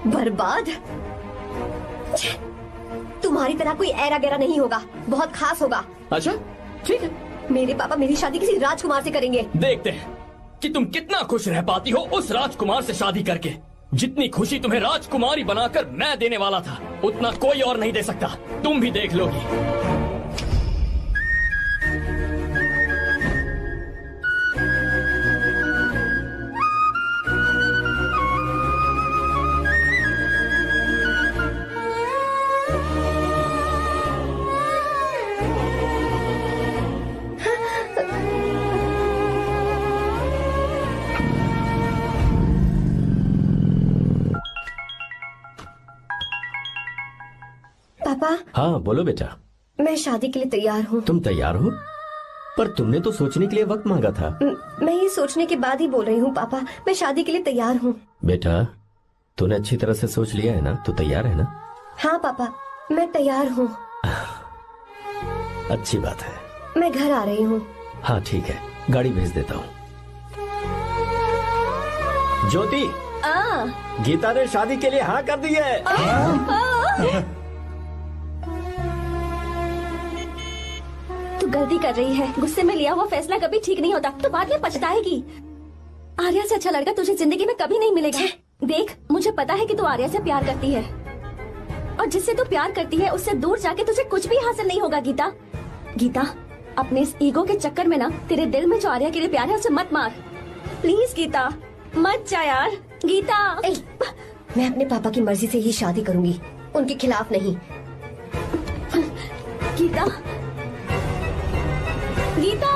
बर्बाद? तुम्हारी तरह कोई ऐरा गैरा नहीं होगा, बहुत खास होगा। अच्छा ठीक है, मेरे पापा मेरी शादी किसी राजकुमार से करेंगे। देखते हैं कि तुम कितना खुश रह पाती हो उस राजकुमार से शादी करके। जितनी खुशी तुम्हें राजकुमारी बनाकर मैं देने वाला था, उतना कोई और नहीं दे सकता। तुम भी देख लोगी। पापा। हाँ बोलो बेटा। मैं शादी के लिए तैयार हूँ। तुम तैयार हो? पर तुमने तो सोचने के लिए वक्त मांगा था। मैं ये सोचने के बाद ही बोल रही हूँ पापा, मैं शादी के लिए तैयार हूँ। बेटा, तूने अच्छी तरह से सोच लिया है ना? तू तैयार है ना? हाँ पापा, मैं तैयार हूँ। अच्छी बात है। मैं घर आ रही हूँ। हाँ ठीक है, गाड़ी भेज देता हूँ। ज्योति, गीता ने शादी के लिए हाँ कर दी है। तू गलती कर रही है। गुस्से में लिया हुआ फैसला कभी ठीक नहीं होता, तो बाद में पछताएगी। आर्या से अच्छा लड़का तुझे जिंदगी में कभी नहीं मिलेगा। देख, मुझे पता है कि तू आर्या से प्यार करती है, और जिससे तू प्यार करती है उससे दूर जाके तुझे कुछ भी हासिल नहीं होगा। गीता, गीता, अपने इस ईगो के चक्कर में ना तेरे दिल में जो आर्या के लिए प्यार है उसे मत मार। प्लीज गीता, मत जा यार। गीता, मैं अपने पापा की मर्जी से ही शादी करूंगी, उनके खिलाफ नहीं। गीता, गीता,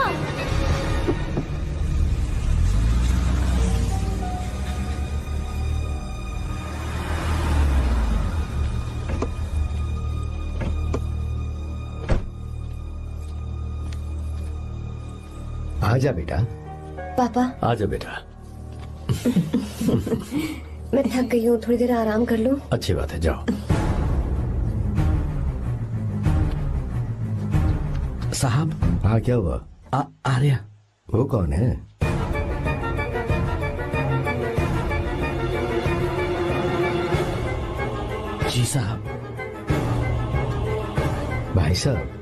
आजा बेटा। पापा, आजा बेटा। मैं थक गई हूँ, थोड़ी देर आराम कर लूँ। अच्छी बात है, जाओ। साहब। हाँ, क्या हुआ? आर्या। वो कौन है? जी साहब। भाई साहब।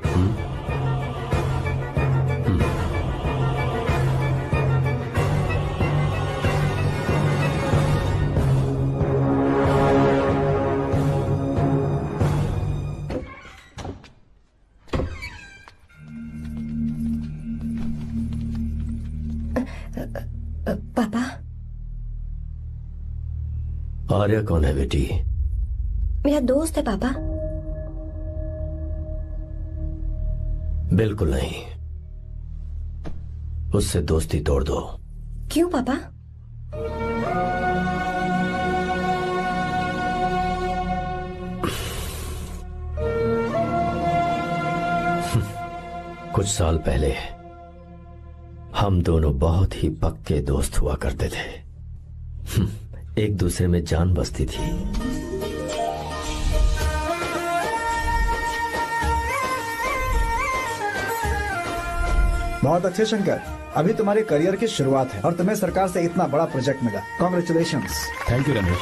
पापा। आर्या कौन है बेटी? मेरा दोस्त है पापा। बिल्कुल नहीं, उससे दोस्ती तोड़ दो। क्यों पापा? कुछ साल पहले हम दोनों बहुत ही पक्के दोस्त हुआ करते थे। एक दूसरे में जान बसती थी। बहुत अच्छे शंकर, अभी तुम्हारे करियर की शुरुआत है और तुम्हें सरकार से इतना बड़ा प्रोजेक्ट मिला। कॉन्ग्रेचुलेशंस। Thank you Ramesh.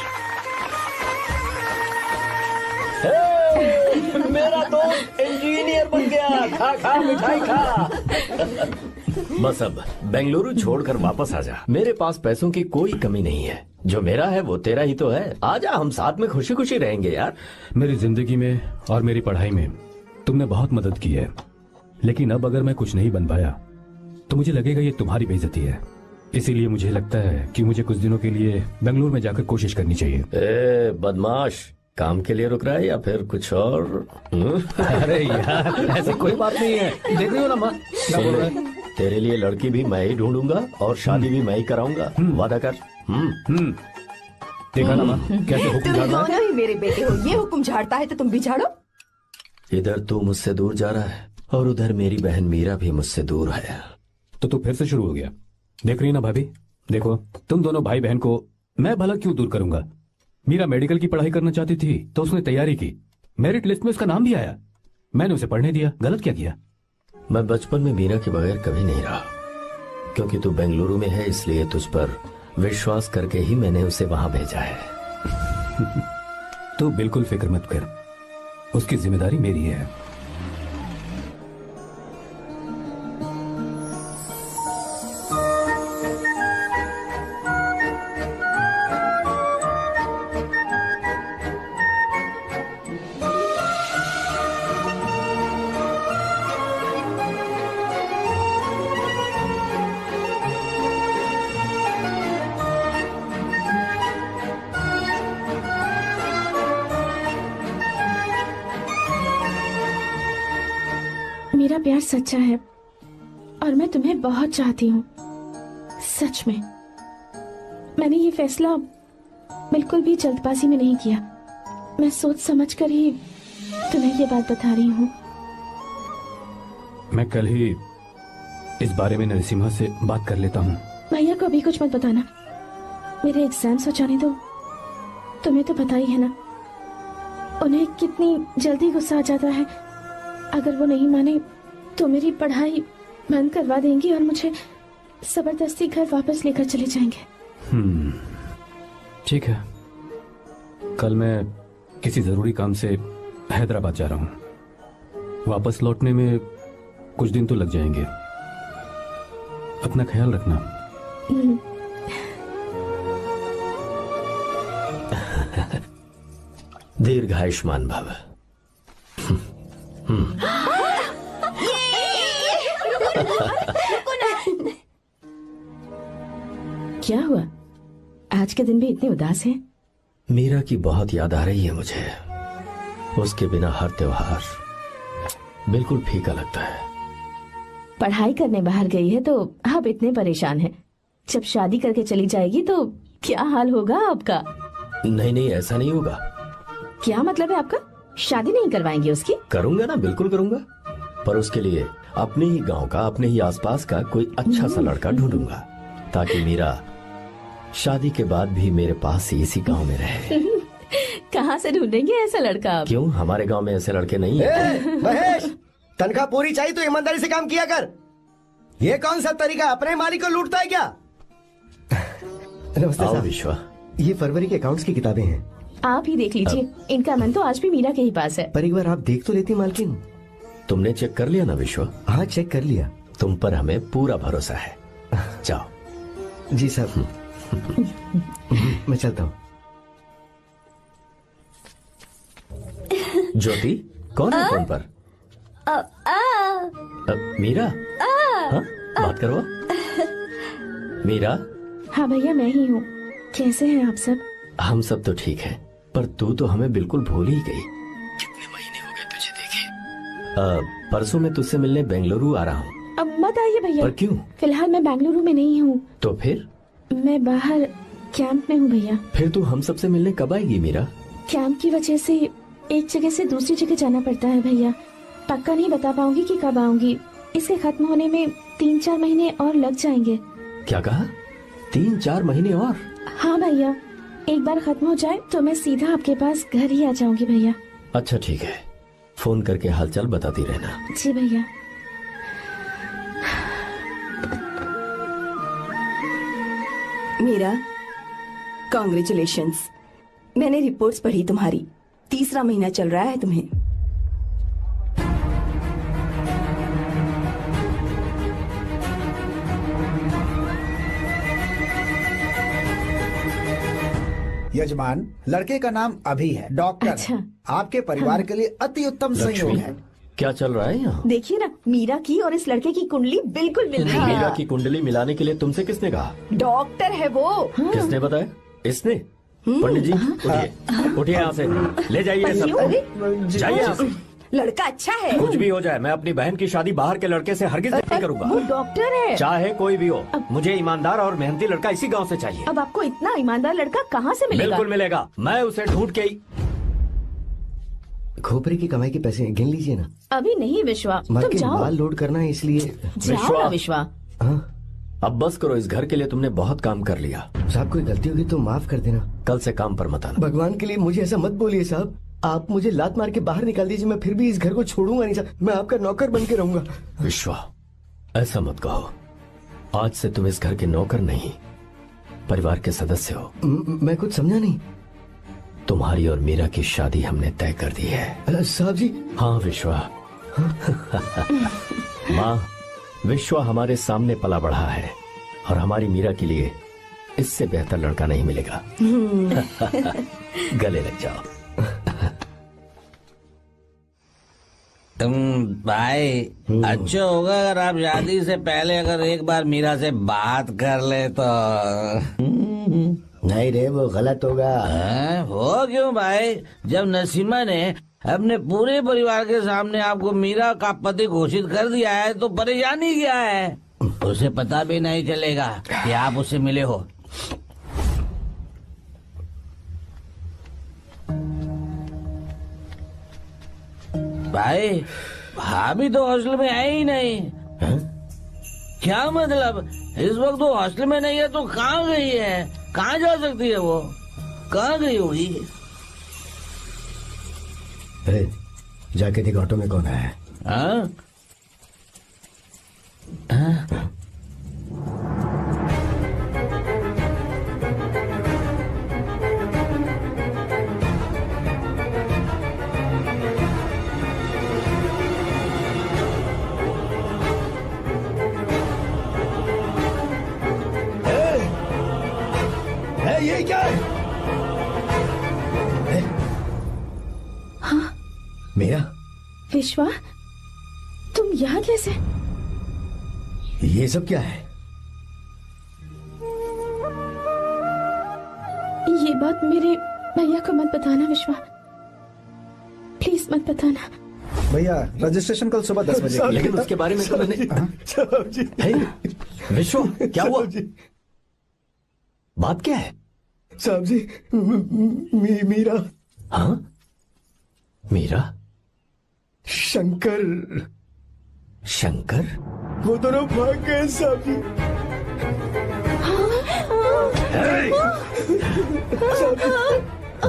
मेरा दोस्त इंजीनियर बन गया। खा खा मिठाई खा। बस अब बेंगलुरु छोड़कर वापस आ जा। मेरे पास पैसों की कोई कमी नहीं है। जो मेरा है वो तेरा ही तो है। आजा, हम साथ में खुशी खुशी रहेंगे यार। मेरी जिंदगी में और मेरी पढ़ाई में तुमने बहुत मदद की है, लेकिन अब अगर मैं कुछ नहीं बन पाया तो मुझे लगेगा ये तुम्हारी बेइज्जती है। इसीलिए मुझे लगता है कि मुझे कुछ दिनों के लिए बेंगलुरु में जाकर कोशिश करनी चाहिए। ए बदमाश, काम के लिए रुक रहा है या फिर कुछ और? अरे यार, ऐसी कोई बात नहीं है। देख रही हो ना माँ, क्या बोल रहा है? तेरे लिए लड़की भी मैं ही ढूंढूंगा और शादी भी मैं ही कराऊंगा। वादा कर। देखा ना माँ, कैसे हुक्म तुम झाड़ रहा है? दोनों ही मेरे बेटे हो। ये हुक्म झाड़ता है तो तुम भी झाड़ो। इधर तू मुझसे दूर जा रहा है और उधर मेरी बहन मीरा भी मुझसे दूर है। तो तू फिर से शुरू हो गया। देख रही ना भाभी, देखो तुम दोनों भाई बहन को मैं भला क्यों दूर करूंगा। मीरा मेडिकल की पढ़ाई करना चाहती थी तो उसने तैयारी की, मेरिट लिस्ट में उसका नाम भी आया, मैंने उसे पढ़ने दिया। गलत क्या किया? मैं बचपन में मीरा के बगैर कभी नहीं रहा, क्योंकि तू बेंगलुरु में है इसलिए तुझ पर विश्वास करके ही मैंने उसे वहां भेजा है। तू बिल्कुल फिक्र मत कर, उसकी जिम्मेदारी मेरी है। मेरा प्यार सच्चा है और मैं तुम्हें बहुत चाहती हूँ, सच में। मैंने ये फैसला बिल्कुल भी जल्दबाजी में नहीं किया। मैं सोच समझकर ही तुम्हें ये बात बता रही हूँ। मैं कल ही इस बारे में नरसिम्हा से बात कर लेता हूँ। भैया को अभी कुछ मत बताना, मेरे एग्जाम्स हो जाने दो। तुम्हें तो पता ही है ना उन्हें कितनी जल्दी गुस्सा आ जाता है। अगर वो नहीं माने तो मेरी पढ़ाई बंद करवा देंगी और मुझे जबरदस्ती घर वापस लेकर चले जाएंगे। ठीक है, कल मैं किसी जरूरी काम से हैदराबाद जा रहा हूँ। वापस लौटने में कुछ दिन तो लग जाएंगे। अपना ख्याल रखना। दीर्घायुष्मान भव। क्या हुआ? आज के दिन भी इतने उदास हैं? मीरा की बहुत याद आ रही है मुझे। उसके बिना हर त्योहार बिल्कुल फीका लगता है। पढ़ाई करने बाहर गई है तो आप इतने परेशान हैं। जब शादी करके चली जाएगी तो क्या हाल होगा आपका? नहीं नहीं, ऐसा नहीं होगा। क्या मतलब है आपका? शादी नहीं करवाएंगे उसकी? करूंगा ना, बिल्कुल करूंगा, पर उसके लिए अपने ही गांव का, अपने ही आसपास का कोई अच्छा सा लड़का ढूंढूंगा ताकि मीरा शादी के बाद भी मेरे पास ही इसी गांव में रहे। कहाँ से ढूंढेंगे ऐसा लड़का आप? क्यों, हमारे गांव में ऐसे लड़के नहीं हैं? महेश, तनख्वाह पूरी चाहिए तो ईमानदारी से काम किया कर। ये कौन सा तरीका, अपने मालिक को लूटता है क्या? नमस्ते साहब। विश्वा, ये फरवरी के अकाउंट्स की किताबें हैं। आप ही देख लीजिए। इनका मन तो आज भी मीरा के ही पास है। पर एक बार आप देख तो लेती मालकिन। तुमने चेक कर लिया ना विश्वा? हाँ, चेक कर लिया। तुम पर हमें पूरा भरोसा है। जाओ। जी साहब। मैं चलता हूँ। ज्योति, कौन है फोन पर? मीरा? हाँ, बात करो। मीरा? हाँ भैया, मैं ही हूँ। कैसे हैं आप सब? हम सब तो ठीक हैं, पर तू तो हमें बिल्कुल भूल ही गई। कितने महीने हो गए तुझे देखे। परसों मैं तुझसे मिलने बेंगलुरु आ रहा हूँ। अब मत आइए भैया। पर क्यों? फिलहाल मैं बेंगलुरु में नहीं हूँ। तो फिर? मैं बाहर कैंप में हूँ भैया। फिर तू हम सबसे मिलने कब आएगी मीरा? कैंप की वजह से एक जगह से दूसरी जगह जाना पड़ता है भैया। पक्का नहीं बता पाऊंगी कि कब आऊंगी। इसके खत्म होने में 3-4 महीने और लग जाएंगे। क्या कहा? 3-4 महीने और? हाँ भैया, एक बार खत्म हो जाए तो मैं सीधा आपके पास घर ही आ जाऊंगी भैया। अच्छा ठीक है, फोन करके हालचाल बताती रहना। जी भैया। मीरा, कॉन्ग्रेचुलेशंस। मैंने रिपोर्ट्स पढ़ी तुम्हारी। 3रा महीना चल रहा है तुम्हें। यजमान, लड़के का नाम अभी है, डॉक्टर। अच्छा। आपके परिवार के लिए अति उत्तम संयोग है। क्या चल रहा है यहाँ? देखिए ना, मीरा की और इस लड़के की कुंडली बिल्कुल मिल रही है। मीरा की कुंडली मिलाने के लिए तुमसे किसने कहा? डॉक्टर है वो। किसने बताया? इसने? पंडित जी, उठिए, उठिए यहाँ से, ले जाइए सब। जाइए यहाँ से। लड़का अच्छा है। कुछ भी हो जाए, मैं अपनी बहन की शादी बाहर के लड़के से हरगिज नहीं करूंगा। वो डॉक्टर है। चाहे कोई भी हो, मुझे ईमानदार और मेहनती लड़का इसी गांव से चाहिए। अब आपको इतना ईमानदार लड़का कहाँ से मिलेगा? बिल्कुल मिलेगा, मैं उसे ढूंढ के ही। खोपरे की कमाई के पैसे गिन लीजिए ना। अभी नहीं विश्वा, तुम मालकिन, जाओ। माल लोड करना है इसलिए। जाओ ना विश्वा। हाँ? अब बस करो, इस घर के लिए तुमने बहुत काम कर लिया। साहब, कोई गलती होगी तो माफ कर देना। कल से काम पर मत आना। भगवान के लिए मुझे ऐसा मत बोलिए साहब। आप मुझे लात मार के बाहर निकाल दीजिए, मैं फिर भी इस घर को छोड़ूंगा नहीं साहब। मैं आपका नौकर बन के रहूंगा। विश्वा, ऐसा मत कहो। आज से तुम इस घर के नौकर नहीं, परिवार के सदस्य हो। मैं कुछ समझा नहीं। तुम्हारी और मीरा की शादी हमने तय कर दी है। साहब जी। हाँ विश्वा। माँ, विश्वा हमारे सामने पला बढ़ा है और हमारी मीरा के लिए इससे बेहतर लड़का नहीं मिलेगा। गले लग जाओ। तुम भाई, अच्छा होगा अगर आप शादी से पहले अगर एक बार मीरा से बात कर ले तो। नहीं रे, वो गलत होगा। हो क्यों भाई? जब नसीमा ने अपने पूरे परिवार के सामने आपको मीरा का पति घोषित कर दिया है तो परेशानी क्या है? उसे पता भी नहीं चलेगा कि आप उससे मिले हो। भाई, भाभी तो हॉस्टल में है ही नहीं। क्या मतलब? इस वक्त वो हॉस्टल में नहीं है तो कहाँ गई है? कहाँ जा सकती है वो? कहाँ गई होगी? जाके देख ऑटो में कौन है। हाँ? ये क्या है? मेरा विश्वा, तुम यहाँ कैसे? ये सब क्या है? ये बात मेरे भैया को मत बताना विश्वा, प्लीज मत बताना। भैया रजिस्ट्रेशन कल सुबह 10 बजे। लेकिन उसके बारे में तो मैंने विश्व, क्या हुआ? बात क्या है? साहब जी, मीरा। हाँ, मीरा? शंकर। शंकर? वो दोनों भाग गए साहब जी।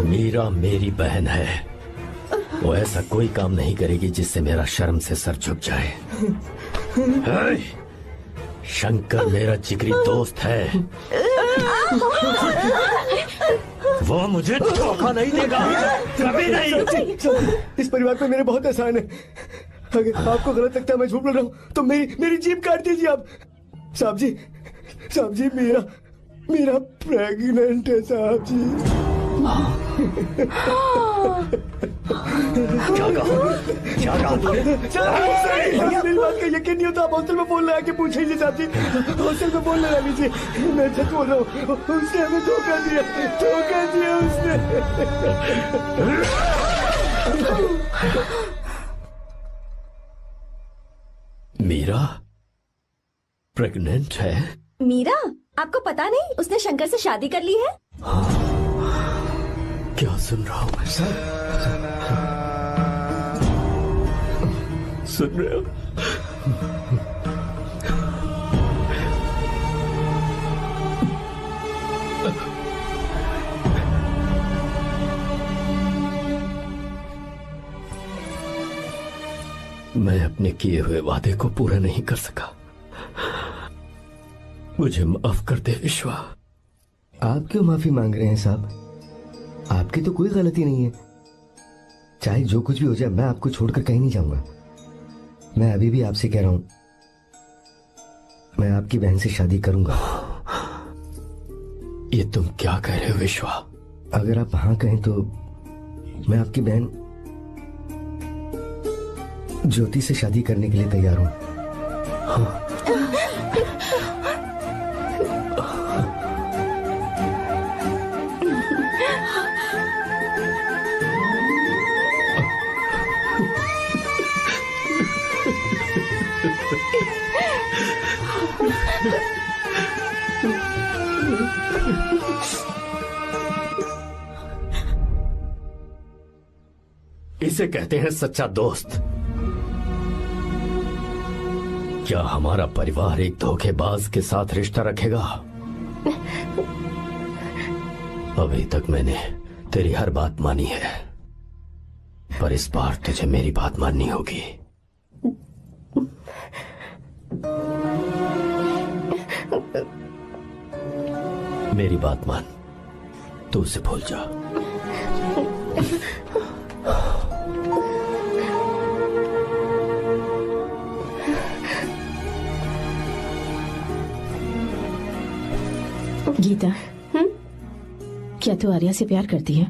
मीरा मेरी बहन है, वो ऐसा कोई काम नहीं करेगी जिससे मेरा शर्म से सर झुक जाए। शंकर मेरा जिगरी दोस्त है, वो मुझे धोखा नहीं देगा, कभी नहीं। इस परिवार पे मेरे बहुत एहसान है। अगर आपको गलत लगता है मैं झूठ बोल रहा हूँ तो मेरी जीभ काट दीजिए आप। साहब जी, मेरा प्रेग्नेंट है साहब जी। क्या कहा तूने? मेरी बात का यकीन नहीं होता, आप हॉस्टल में फोन लगा के पूछेंगे साहब जी। हॉस्टल में फोन लगा लीजिए, मैं सच बोल रहा हूँ। उसने हमें धोखा दिया उसने। मीरा प्रेग्नेंट है? मीरा, आपको पता नहीं उसने शंकर से शादी कर ली है? क्या सुन रहा हूँ मैं? सुन रहे हो? मैं अपने किए हुए वादे को पूरा नहीं कर सका, मुझे माफ कर दे विश्वा। आप क्यों माफी मांग रहे हैं साहब? आपकी तो कोई गलती नहीं है। चाहे जो कुछ भी हो जाए, मैं आपको छोड़कर कहीं नहीं जाऊंगा। मैं अभी भी आपसे कह रहा हूं, मैं आपकी बहन से शादी करूंगा। ये तुम क्या कह रहे हो विश्वा? अगर आप हाँ कहें तो मैं आपकी बहन ज्योति से शादी करने के लिए तैयार हूं। हाँ। इसे कहते हैं सच्चा दोस्त। क्या हमारा परिवार एक धोखेबाज के साथ रिश्ता रखेगा? अभी तक मैंने तेरी हर बात मानी है, पर इस बार तुझे मेरी बात माननी होगी। मेरी बात मान, तू उसे भूल जा। गीता, क्या तू आर्या से प्यार करती है?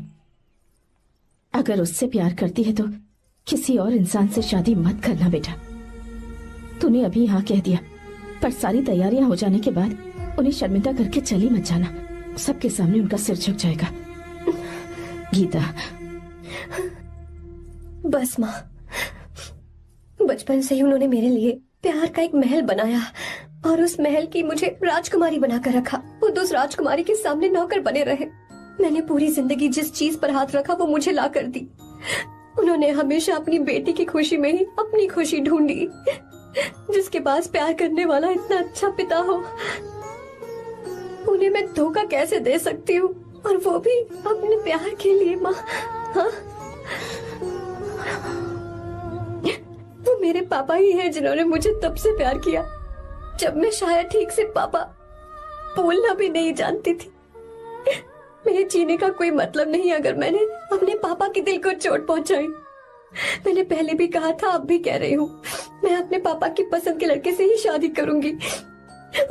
अगर उससे प्यार करती है तो किसी और इंसान से शादी मत करना बेटा। तूने अभी हाँ कह दिया, पर सारी तैयारियां हो जाने के बाद उन्हें शर्मिंदा करके चली मत जाना, सबके सामने उनका सिर झुक जाएगा। गीता। बस माँ, बचपन से ही उन्होंने मेरे लिए प्यार का एक महल बनाया और उस महल की मुझे राजकुमारी बनाकर रखा। वो उस राजकुमारी के सामने नौकर बने रहे। मैंने पूरी जिंदगी जिस चीज पर हाथ रखा वो मुझे ला कर दी। उन्होंने हमेशा अपनी बेटी की खुशी में ही अपनी खुशी ढूंढी। जिसके पास प्यार करने वाला इतना अच्छा पिता हो, उन्हें मैं धोखा कैसे दे सकती हूँ, और वो भी अपने प्यार के लिए। माँ, हाँ, वो मेरे पापा ही हैं जिन्होंने मुझे तब से प्यार किया जब मैं शायद ठीक से पापा बोलना भी नहीं जानती थी। मेरे जीने का कोई मतलब नहीं अगर मैंने अपने पापा के दिल को चोट पहुंचाई। मैंने पहले भी कहा था, अब भी कह रही हूँ, मैं अपने पापा की पसंद के लड़के से ही शादी करूंगी,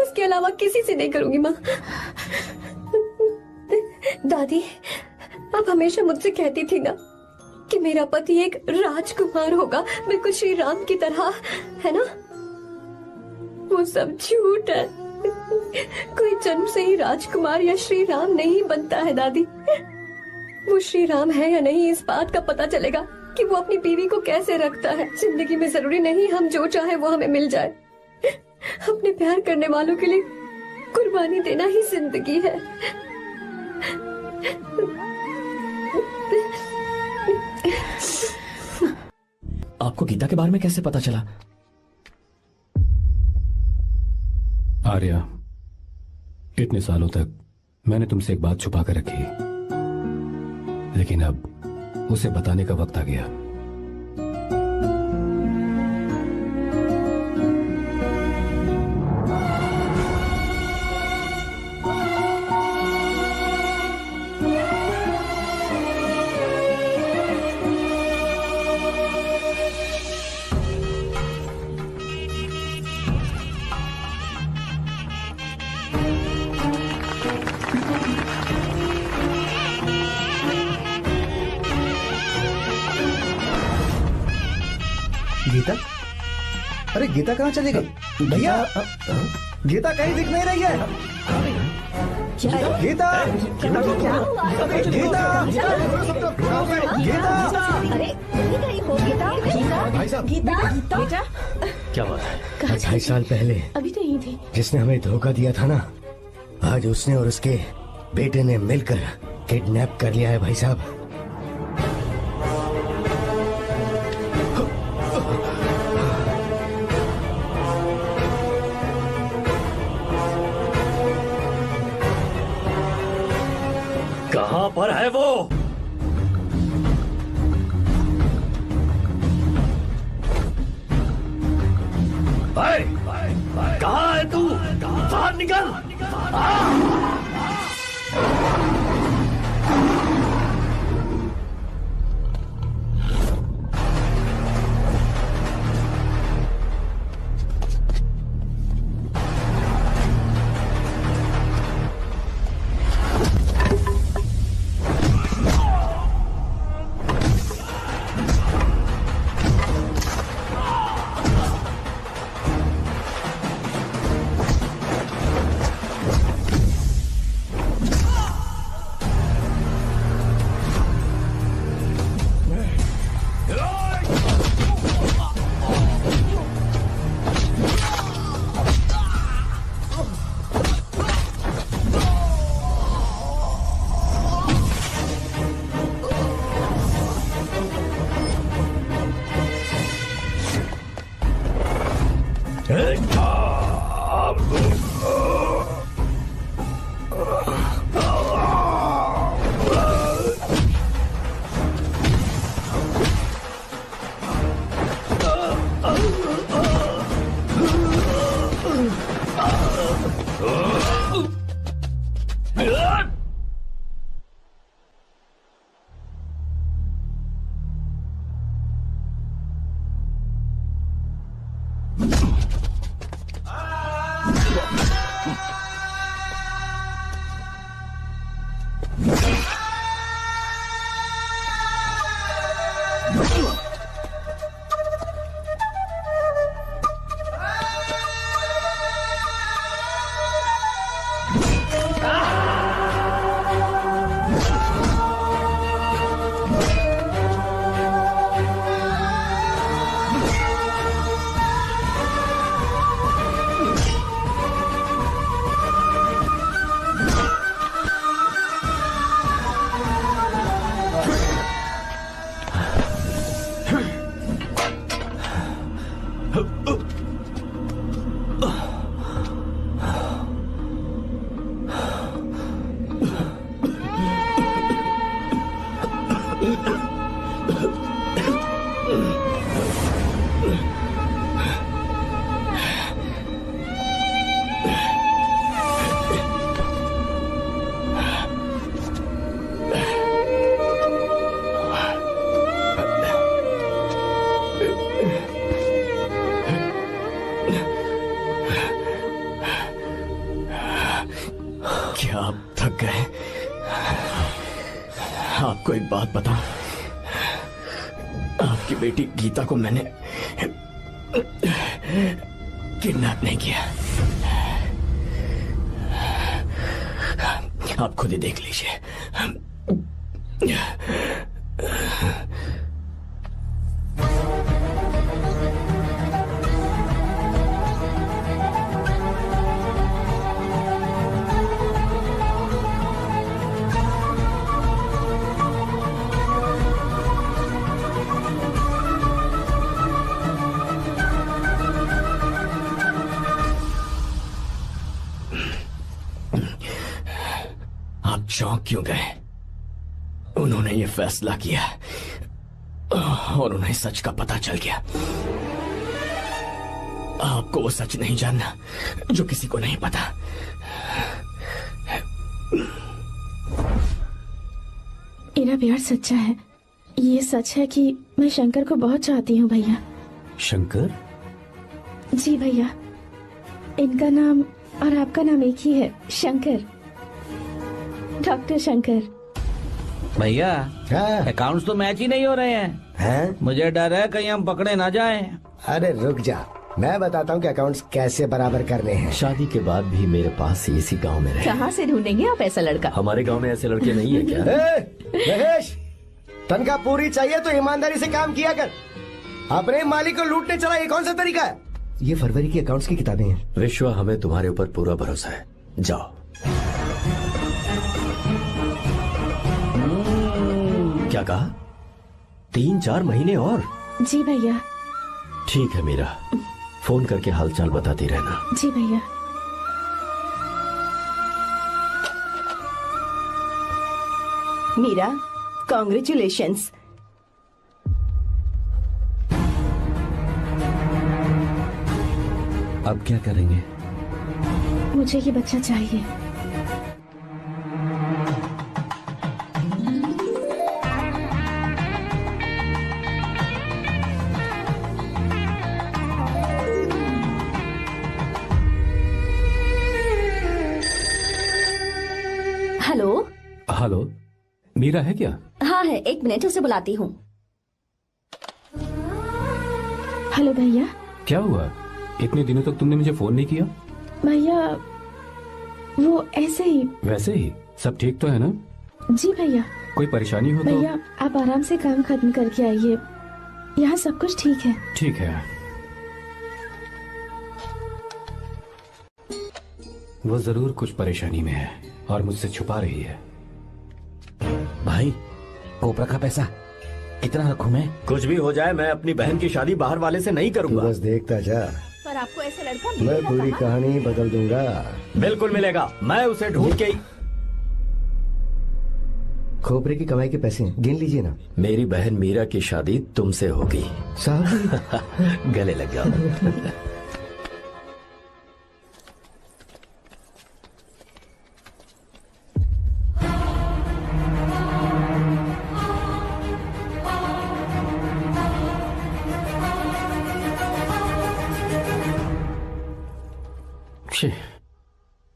उसके अलावा किसी से नहीं करूंगी। माँ, दादी आप हमेशा मुझसे कहती थी ना कि मेरा पति एक राजकुमार होगा, बिल्कुल श्री राम की तरह, है ना? वो सब झूठ है। कोई जन्म से ही राजकुमार या श्री राम नहीं बनता है दादी। वो श्री राम है या नहीं, इस बात का पता चलेगा कि वो अपनी बीवी को कैसे रखता है। जिंदगी में जरूरी नहीं हम जो चाहे वो हमें मिल जाए। अपने प्यार करने वालों के लिए कुर्बानी देना ही जिंदगी है। आपको गीता के बारे में कैसे पता चला? आर्या, इतने सालों तक मैंने तुमसे एक बात छुपा कर रखी, लेकिन अब उसे बताने का वक्त आ गया। गीता? अरे गीता कहाँ चली गई? भैया, गीता कहीं दिख नहीं रही है। गीता, गीता, भाई साहब, बेटा क्या बात है? 2.5 साल पहले अभी तो यही थी। जिसने हमें धोखा दिया था ना, आज उसने और उसके बेटे ने मिलकर किडनैप कर लिया है भाई साहब। कहां पर है वो? कहां है तू? बाहर निकल! क्या आप थक गए? आपको एक बात बताऊं, आपकी बेटी गीता को मैंने किडनैप नहीं किया। आप खुद ही देख लीजिए। आप चौंक क्यों गए? उन्होंने ये फैसला किया और उन्हें सच का पता चल गया। आपको वो सच नहीं जानना जो किसी को नहीं पता। मेरा प्यार सच्चा है। ये सच है कि मैं शंकर को बहुत चाहती हूँ भैया। शंकर? जी भैया, इनका नाम और आपका नाम एक ही है, शंकर, डॉक्टर शंकर। भैया अकाउंट्स तो मैच ही नहीं हो रहे हैं। मुझे डर है कहीं हम पकड़े ना जाएं। अरे रुक जा, मैं बताता हूँ कि अकाउंट्स कैसे बराबर करने हैं। शादी के बाद भी मेरे पास इसी गांव में रहे। कहाँ से ढूंढेंगे आप ऐसा लड़का? हमारे गांव में ऐसे लड़के नहीं है क्या? महेश, तनख्वाह पूरी चाहिए तो ईमानदारी से काम किया कर। अपने मालिक को लूटने चला, ये कौन सा तरीका है? ये फरवरी की अकाउंट्स की किताबें हैं। विश्वा, हमें तुम्हारे ऊपर पूरा भरोसा है। जाओ। क्या कहा? 3-4 महीने और? जी भैया। ठीक है मीरा, फोन करके हालचाल बताती रहना। जी भैया। मीरा, कॉन्ग्रेचुलेशंस। अब क्या करेंगे? मुझे ये बच्चा चाहिए। हेलो। हेलो, मीरा है क्या? हाँ है, 1 मिनट, उसे बुलाती हूँ। हेलो भैया। क्या हुआ? इतने दिनों तक तुमने मुझे फोन नहीं किया? भैया वो ऐसे ही। वैसे ही? सब ठीक तो है ना? जी भैया। कोई परेशानी हो तो? भैया आप आराम से काम खत्म करके आइए, यहाँ सब कुछ ठीक है। ठीक है। वो जरूर कुछ परेशानी में है और मुझसे छुपा रही है। भाई, कोबरा का पैसा इतना रखूं मैं? कुछ भी हो जाए, मैं अपनी बहन की शादी बाहर वाले से नहीं करूंगा। बस देखता जा, पर आपको ऐसा लड़का मैं मिलेगा पूरी कहाँ? कहानी बदल दूंगा। बिल्कुल मिलेगा, मैं उसे ढूंढ के। खोपरे की कमाई के पैसे हैं, गिन लीजिए ना। मेरी बहन मीरा की शादी तुमसे होगी। साहब गले लग जाओ।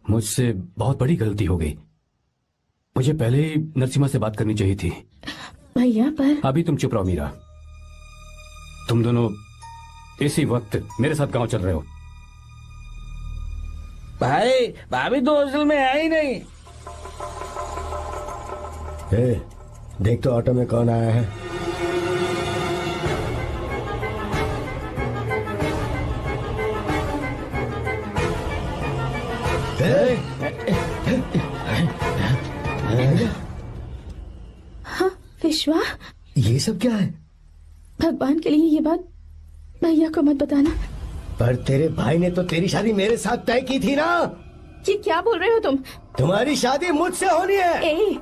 मुझसे बहुत बड़ी गलती हो गई। मुझे पहले ही नरसिम्हा से बात करनी चाहिए थी। भैया पर अभी तुम चुप रहो मीरा। तुम दोनों इसी वक्त मेरे साथ गांव चल रहे हो। भाई भाभी तो हॉस्टल में है ही नहीं। देख तो ऑटो में कौन आया है। हाँ विश्वा, ये सब क्या है? भगवान के लिए ये बात भैया को मत बताना। पर तेरे भाई ने तो तेरी शादी मेरे साथ तय की थी ना। ये क्या बोल रहे हो तुम? तुम्हारी शादी मुझसे होनी है।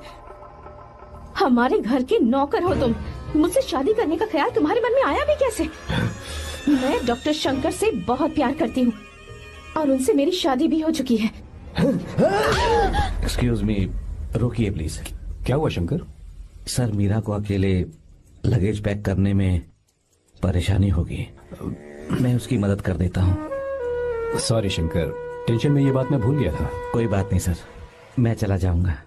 हमारे घर के नौकर हो तुम, मुझसे शादी करने का ख्याल तुम्हारे मन में आया भी कैसे? मैं डॉक्टर शंकर से बहुत प्यार करती हूँ और उनसे मेरी शादी भी हो चुकी है। एक्सक्यूज मी, रोकिए प्लीज। क्या हुआ शंकर? सर, मीरा को अकेले लगेज पैक करने में परेशानी होगी, मैं उसकी मदद कर देता हूँ। सॉरी शंकर, टेंशन में ये बात मैं भूल गया था। कोई बात नहीं सर, मैं चला जाऊंगा।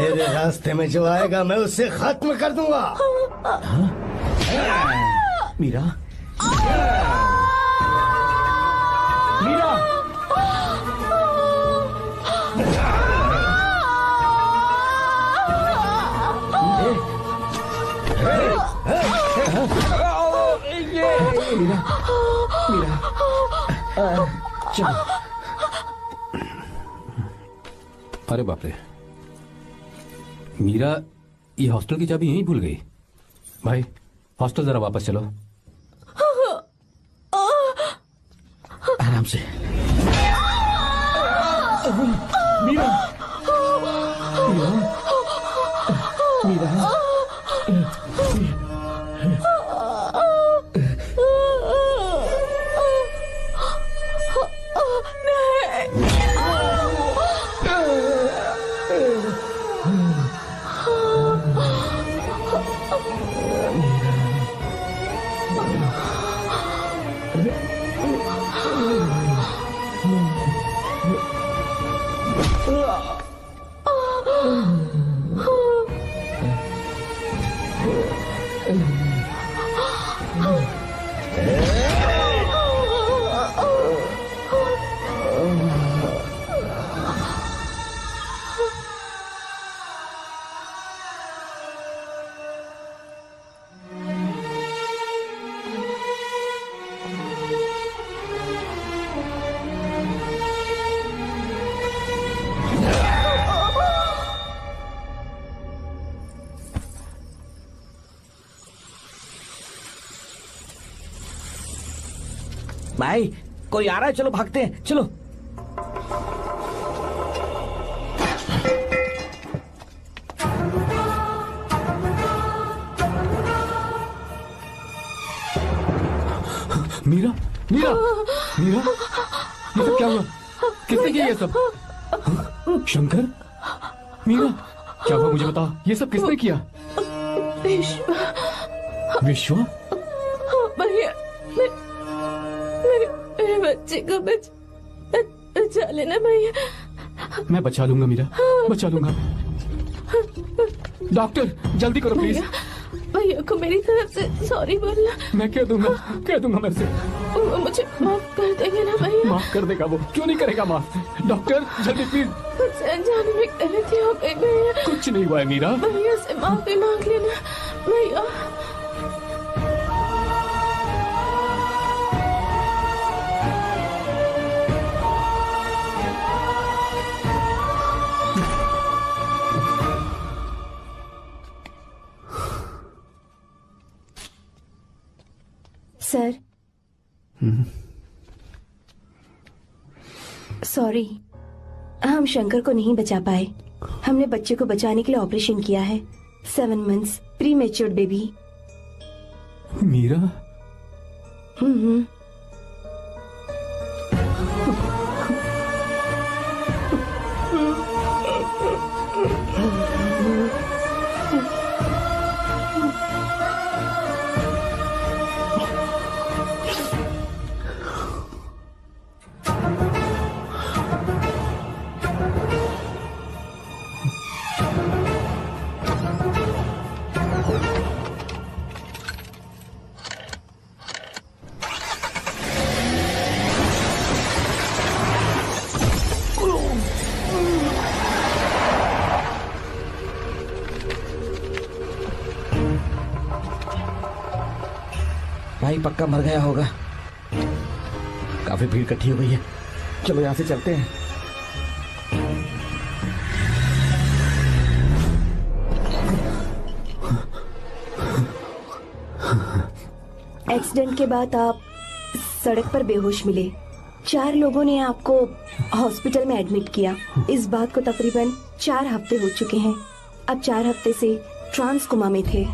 मेरे रास्ते में जो आएगा मैं उसे खत्म कर दूंगा। मीरा, मीरा, चलो। अरे बाप रे, मीरा ये हॉस्टल की चाबी यहीं भूल गई। भाई हॉस्टल जरा वापस चलो। आराम से। मीरा, मीरा, मीरा। भाई कोई आ रहा है, चलो भागते हैं, चलो। मीरा, मीरा, मीरा, ये सब क्या हुआ? किसने किया ये सब? शंकर, मीरा, क्या हुआ मुझे बता। ये सब किसने किया? विश्व। विश्व? भैया, मेरे बच्चे को बचा लेना भैया। मैं बचा लूंगा मीरा, बचा लूंगा। डॉक्टर जल्दी करो प्लीज। भैया को मेरी तरफ से सॉरी बोलना। मैं कह दूंगा मेरे से। वो मुझे माफ कर देंगे ना भैया? माफ कर देगा वो, क्यों नहीं करेगा माफ। डॉक्टर जल्दी प्लीज। कुछ अनजाने में गलती हो गई भैया। कुछ नहीं हुआ है मीरा। भैया से माफी मांग लेना भैया। सर, सॉरी, हम शंकर को नहीं बचा पाए। हमने बच्चे को बचाने के लिए ऑपरेशन किया है। 7 months pre matured baby. Meera, भाई पक्का मर गया होगा। काफी भीड़ इकट्ठी हो गई है, चलो यहाँ से चलते हैं। एक्सीडेंट के बाद आप सड़क पर बेहोश मिले। 4 लोगों ने आपको हॉस्पिटल में एडमिट किया। इस बात को तकरीबन 4 हफ्ते हो चुके हैं। अब 4 हफ्ते से ट्रांस कोमा में थे।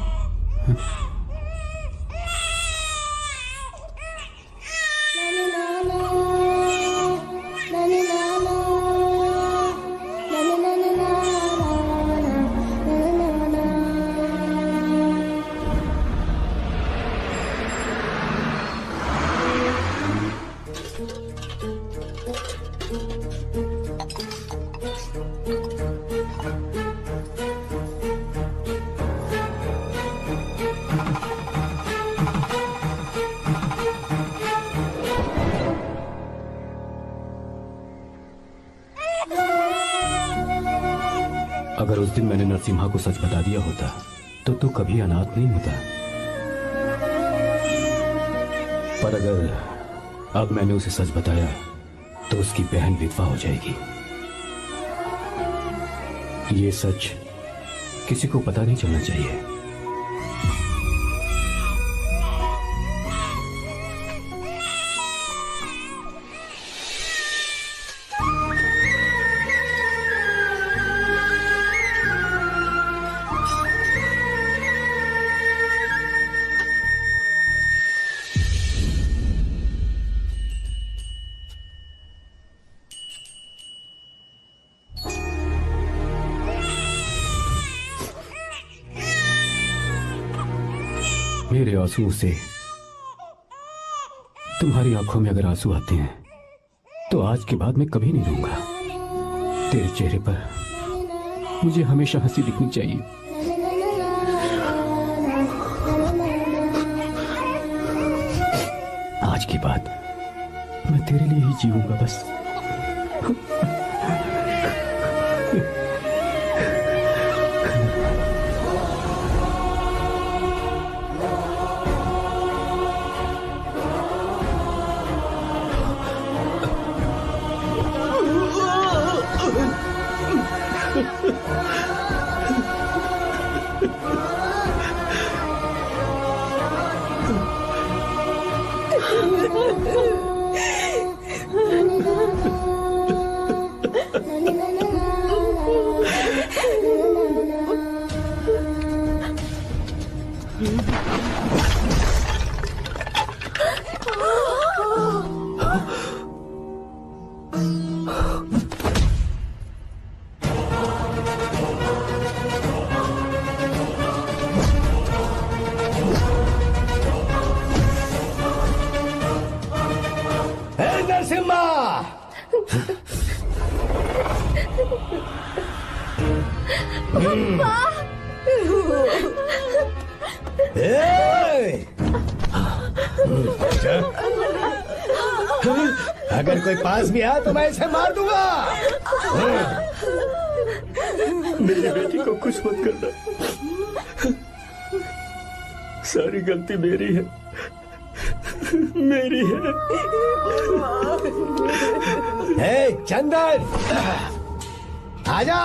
दिन मैंने नरसिम्हा को सच बता दिया होता तो तू कभी अनाथ नहीं होता। पर अगर अब मैंने उसे सच बताया तो उसकी बहन विधवा हो जाएगी। ये सच किसी को पता नहीं चलना चाहिए। मेरे आंसुओं से तुम्हारी आंखों में अगर आंसू आते हैं तो आज के बाद मैं कभी नहीं रोऊंगा। तेरे चेहरे पर मुझे हमेशा हंसी दिखनी चाहिए। आज के बाद मैं तेरे लिए ही जीऊंगा बस। अगर कोई पास भी आया तो मैं इसे मार दूंगा। मेरी बेटी को कुछ मत करना, सारी गलती मेरी है, मेरी है। हे चंदन, आजा।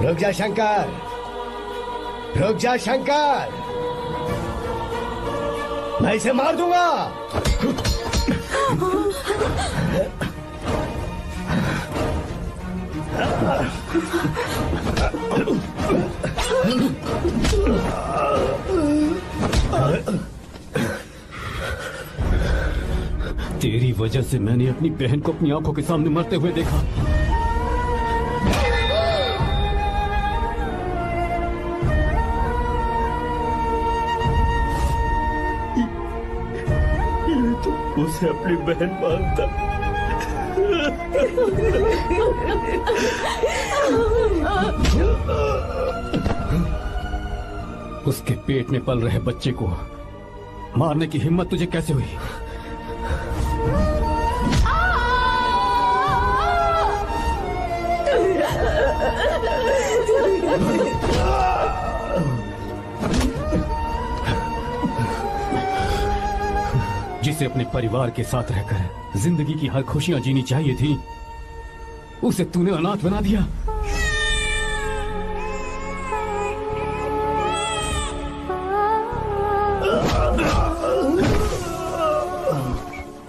रुक जा शंकर, रुक जा शंकर, मैं इसे मार दूंगा। तेरी वजह से मैंने अपनी बहन को अपनी आंखों के सामने मरते हुए देखा। उसे अपनी बहन मानता। उसके पेट में पल रहे बच्चे को मारने की हिम्मत तुझे कैसे हुई? जिसे अपने परिवार के साथ रहकर जिंदगी की हर खुशियां जीनी चाहिए थी, उसे तूने अनाथ बना दिया।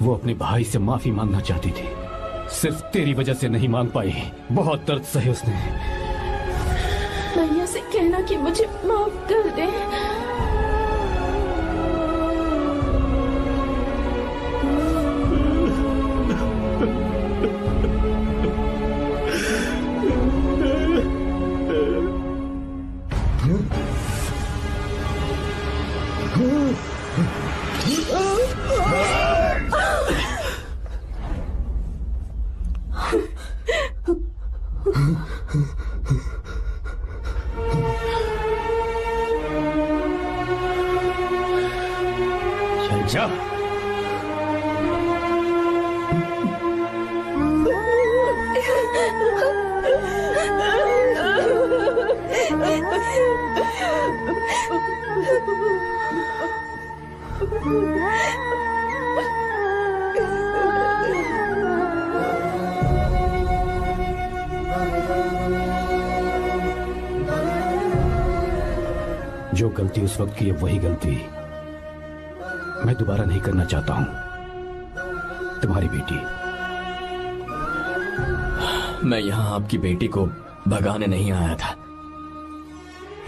वो अपने भाई से माफी मांगना चाहती थी, सिर्फ तेरी वजह से नहीं मांग पाई। बहुत दर्द सहे उसने। भैया से कहना कि मुझे माफ कर दे। जा। जो गलती उस वक्त की है वही गलती मैं दोबारा नहीं करना चाहता हूं। तुम्हारी बेटी। मैं यहाँ आपकी बेटी को भगाने नहीं आया था,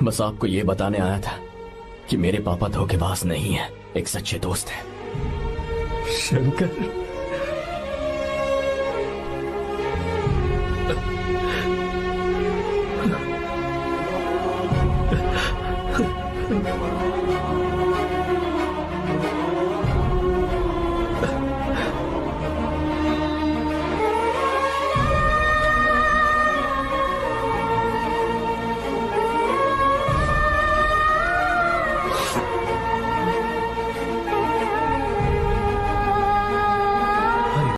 बस आपको ये बताने आया था कि मेरे पापा धोखेबाज नहीं है, एक सच्चे दोस्त है। शंकर,